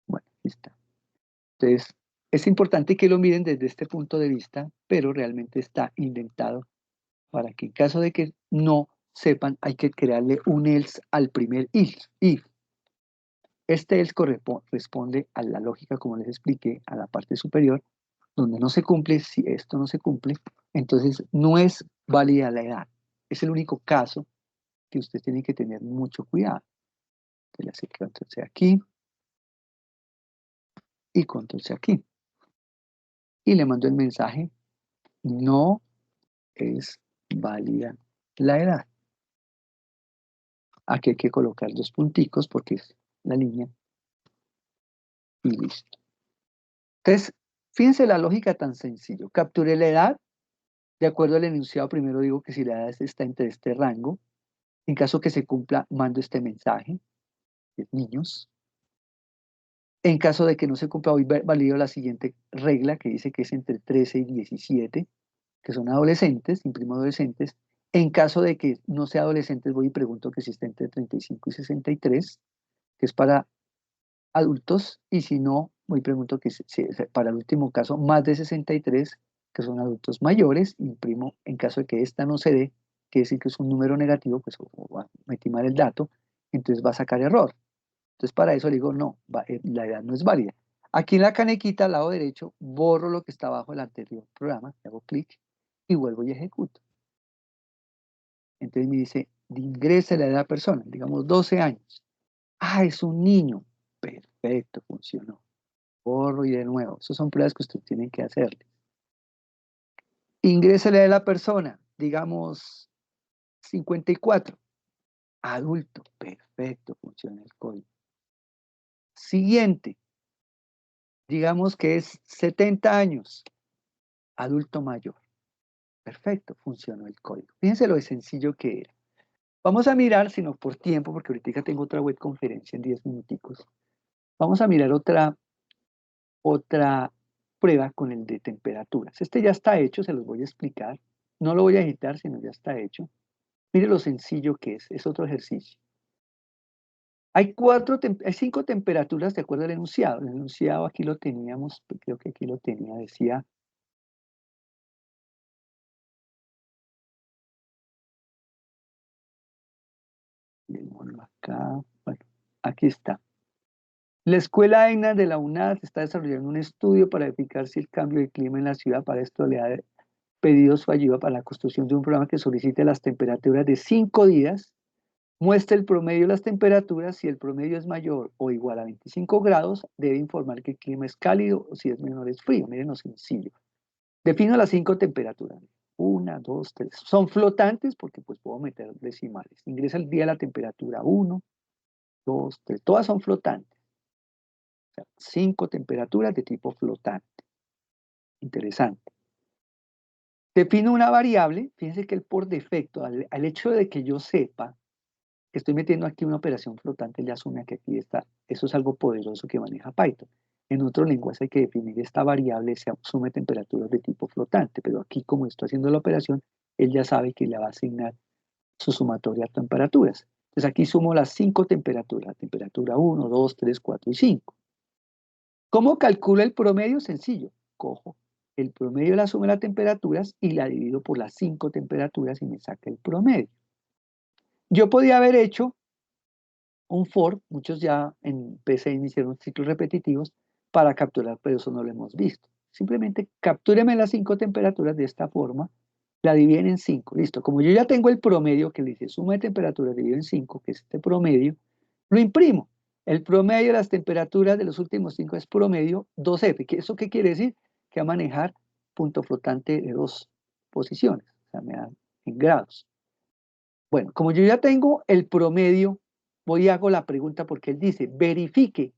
bueno, aquí está. Entonces, es importante que lo miren desde este punto de vista, pero realmente está indentado para que en caso de que no sepan, hay que crearle un else al primer if. Este else corresponde a la lógica, como les expliqué, a la parte superior, donde no se cumple, si esto no se cumple, entonces no es válida la edad. Es el único caso que usted tiene que tener mucho cuidado. Le hace control C aquí y control C aquí. Y le mando el mensaje, no es válida la edad. Aquí hay que colocar dos punticos porque es la línea y listo. Entonces, fíjense la lógica tan sencillo. Capturé la edad, de acuerdo al enunciado, primero digo que si la edad está entre este rango, en caso que se cumpla, mando este mensaje, niños. En caso de que no se cumpla, hoy valido la siguiente regla que dice que es entre 13 y 17, que son adolescentes, imprimo adolescentes. En caso de que no sea adolescentes, voy y pregunto que si está entre 35 y 63, que es para adultos, y si no, voy y pregunto que si para el último caso, más de 63, que son adultos mayores, imprimo en caso de que esta no se dé, que decir que es un número negativo, pues metí mal el dato, entonces va a sacar error. Entonces para eso le digo, no, la edad no es válida. Aquí en la canequita al lado derecho, borro lo que está abajo del anterior programa, hago clic y vuelvo y ejecuto. Entonces me dice, ingrese la edad de la persona, digamos 12 años. Ah, es un niño. Perfecto, funcionó. Borro y de nuevo. Esas son pruebas que usted tiene que hacerle. Ingrese la edad de la persona, digamos 54. Adulto. Perfecto, funciona el código. Siguiente. Digamos que es 70 años. Adulto mayor. Perfecto, funcionó el código. Fíjense lo de sencillo que era. Vamos a mirar, si no por tiempo, porque ahorita tengo otra web conferencia en 10 minuticos. Vamos a mirar otra prueba con el de temperaturas. Este ya está hecho, se los voy a explicar. No lo voy a editar, sino ya está hecho. Mire lo sencillo que es otro ejercicio. Hay 5 temperaturas de acuerdo al enunciado. El enunciado aquí lo teníamos, creo que aquí lo tenía, decía acá, bueno, aquí está. La Escuela EGNA de la UNAD está desarrollando un estudio para verificar si el cambio de clima en la ciudad. Para esto le ha pedido su ayuda para la construcción de un programa que solicite las temperaturas de 5 días, muestre el promedio de las temperaturas. Si el promedio es mayor o igual a 25 grados, debe informar que el clima es cálido o si es menor es frío. Miren lo sencillo. Defino las 5 temperaturas. 1, 2, 3. Son flotantes porque pues puedo meter decimales. Ingresa el día la temperatura 1, 2, 3. Todas son flotantes. 5 temperaturas de tipo flotante. Interesante. Defino una variable. Fíjense que por defecto, al hecho de que yo sepa que estoy metiendo aquí una operación flotante, le asume que aquí está. Eso es algo poderoso que maneja Python. En otro lenguaje hay que definir esta variable, se asume temperaturas de tipo flotante, pero aquí como estoy haciendo la operación, él ya sabe que le va a asignar su sumatoria a temperaturas. Entonces aquí sumo las 5 temperaturas, temperatura 1, 2, 3, 4 y 5. ¿Cómo calculo el promedio? Sencillo. Cojo el promedio de la suma de las temperaturas y la divido por las 5 temperaturas y me saca el promedio. Yo podía haber hecho un for, muchos ya en PC hicieron ciclos repetitivos para capturar, pero eso no lo hemos visto. Simplemente captúreme las 5 temperaturas de esta forma, la dividen en 5. Listo. Como yo ya tengo el promedio que le dice suma de temperaturas dividido en 5, que es este promedio, lo imprimo. El promedio de las temperaturas de los últimos 5 es promedio 2F. ¿Eso qué quiere decir? Que va a manejar punto flotante de 2 posiciones. O sea, me da en grados. Bueno, como yo ya tengo el promedio voy y hago la pregunta porque él dice, verifique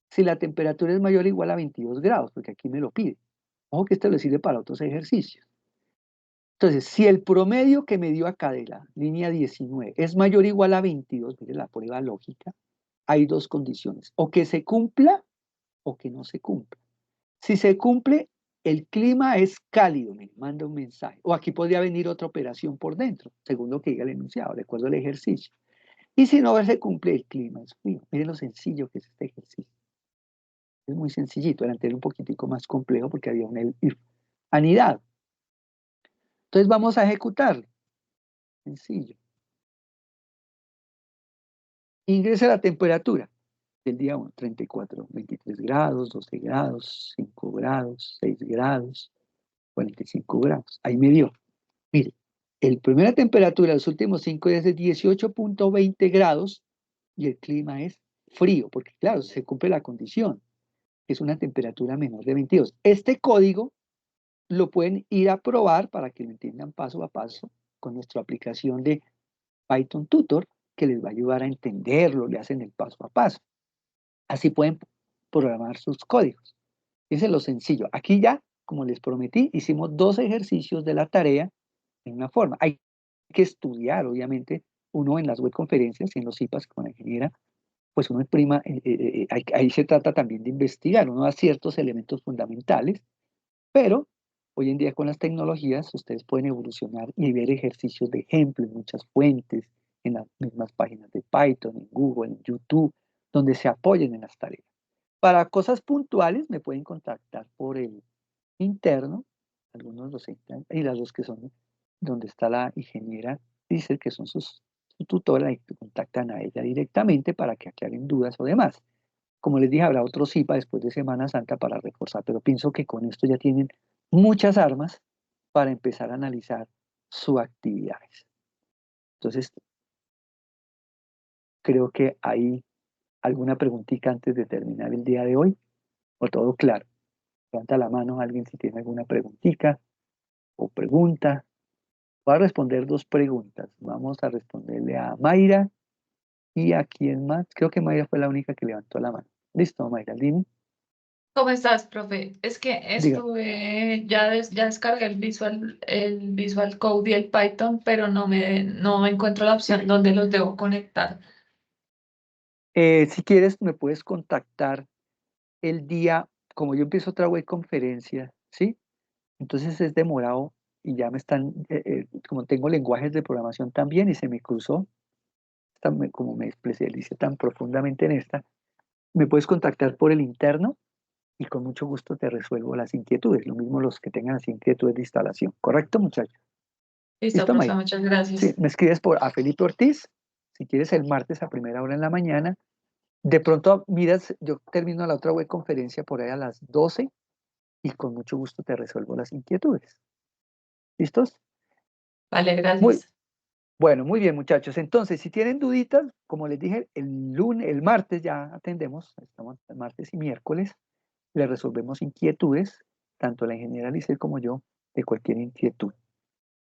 si la temperatura es mayor o igual a 22 grados, porque aquí me lo pide. Ojo que esto le sirve para otros ejercicios. Entonces, si el promedio que me dio acá de la línea 19 es mayor o igual a 22, mire la prueba lógica, hay dos condiciones, o que se cumpla o que no se cumpla. Si se cumple, el clima es cálido, me manda un mensaje. O aquí podría venir otra operación por dentro, según lo que diga el enunciado, de acuerdo al ejercicio. Y si no se cumple, el clima es frío. Miren lo sencillo que es este ejercicio. Es muy sencillito, el anterior un poquitico más complejo porque había un if anidado. Entonces vamos a ejecutarlo. Sencillo. Ingresa la temperatura del día 1, 34, 23 grados, 12 grados, 5 grados, 6 grados, 45 grados. Ahí me dio. Mire, el primera temperatura de los últimos 5 días es 18.20 grados y el clima es frío, porque claro, se cumple la condición, que es una temperatura menor de 22. Este código lo pueden ir a probar para que lo entiendan paso a paso con nuestra aplicación de Python Tutor, que les va a ayudar a entenderlo, le hacen el paso a paso. Así pueden programar sus códigos. Ese es lo sencillo. Aquí ya, como les prometí, hicimos 2 ejercicios de la tarea en una forma. Hay que estudiar, obviamente, uno en las web conferencias y en los IPAs con la ingeniera, pues uno imprima, ahí se trata también de investigar, uno da ciertos elementos fundamentales, pero hoy en día con las tecnologías ustedes pueden evolucionar y ver ejercicios de ejemplo en muchas fuentes, en las mismas páginas de Python, en Google, en YouTube, donde se apoyen en las tareas. Para cosas puntuales me pueden contactar por el interno, algunos los entran, y las dos que son donde está la ingeniera, dice que son su tutora y que contactan a ella directamente para que aclaren dudas o demás. Como les dije, habrá otro CIPA después de Semana Santa para reforzar, pero pienso que con esto ya tienen muchas armas para empezar a analizar sus actividades. Entonces, creo que hay alguna preguntita antes de terminar el día de hoy, o todo claro. Levanta la mano alguien si tiene alguna preguntita o pregunta. Voy a responder 2 preguntas. Vamos a responderle a Mayra y a quién más. Creo que Mayra fue la única que levantó la mano. Listo, Mayra, dime. ¿Cómo estás, profe? Es que Diga. ya descargué el Visual Code y el Python, pero no encuentro la opción donde los debo conectar. Si quieres, me puedes contactar el día, como yo empiezo otra web conferencia, ¿sí? Entonces es demorado y ya me están, como tengo lenguajes de programación también y se me cruzó, como me especialicé tan profundamente en esta, me puedes contactar por el interno y con mucho gusto te resuelvo las inquietudes, lo mismo los que tengan las inquietudes de instalación. ¿Correcto, muchachos? Listo, ¿Listo, profe, Mayra? muchas Sí, gracias. me escribes a Felipe Ortiz, si quieres el martes a primera hora en la mañana. De pronto miras, yo termino la otra web conferencia por ahí a las 12 y con mucho gusto te resuelvo las inquietudes. ¿Listos? Vale, Muy gracias. bueno, muy bien, muchachos. Entonces, si tienen duditas, como les dije, el martes ya atendemos, estamos el martes y miércoles, le resolvemos inquietudes, tanto la ingeniera Lice como yo, de cualquier inquietud.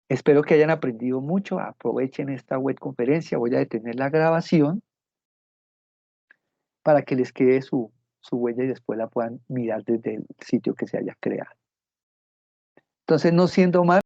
Espero que hayan aprendido mucho, aprovechen esta web conferencia, voy a detener la grabación para que les quede su huella y después la puedan mirar desde el sitio que se haya creado. Entonces, no siendo más,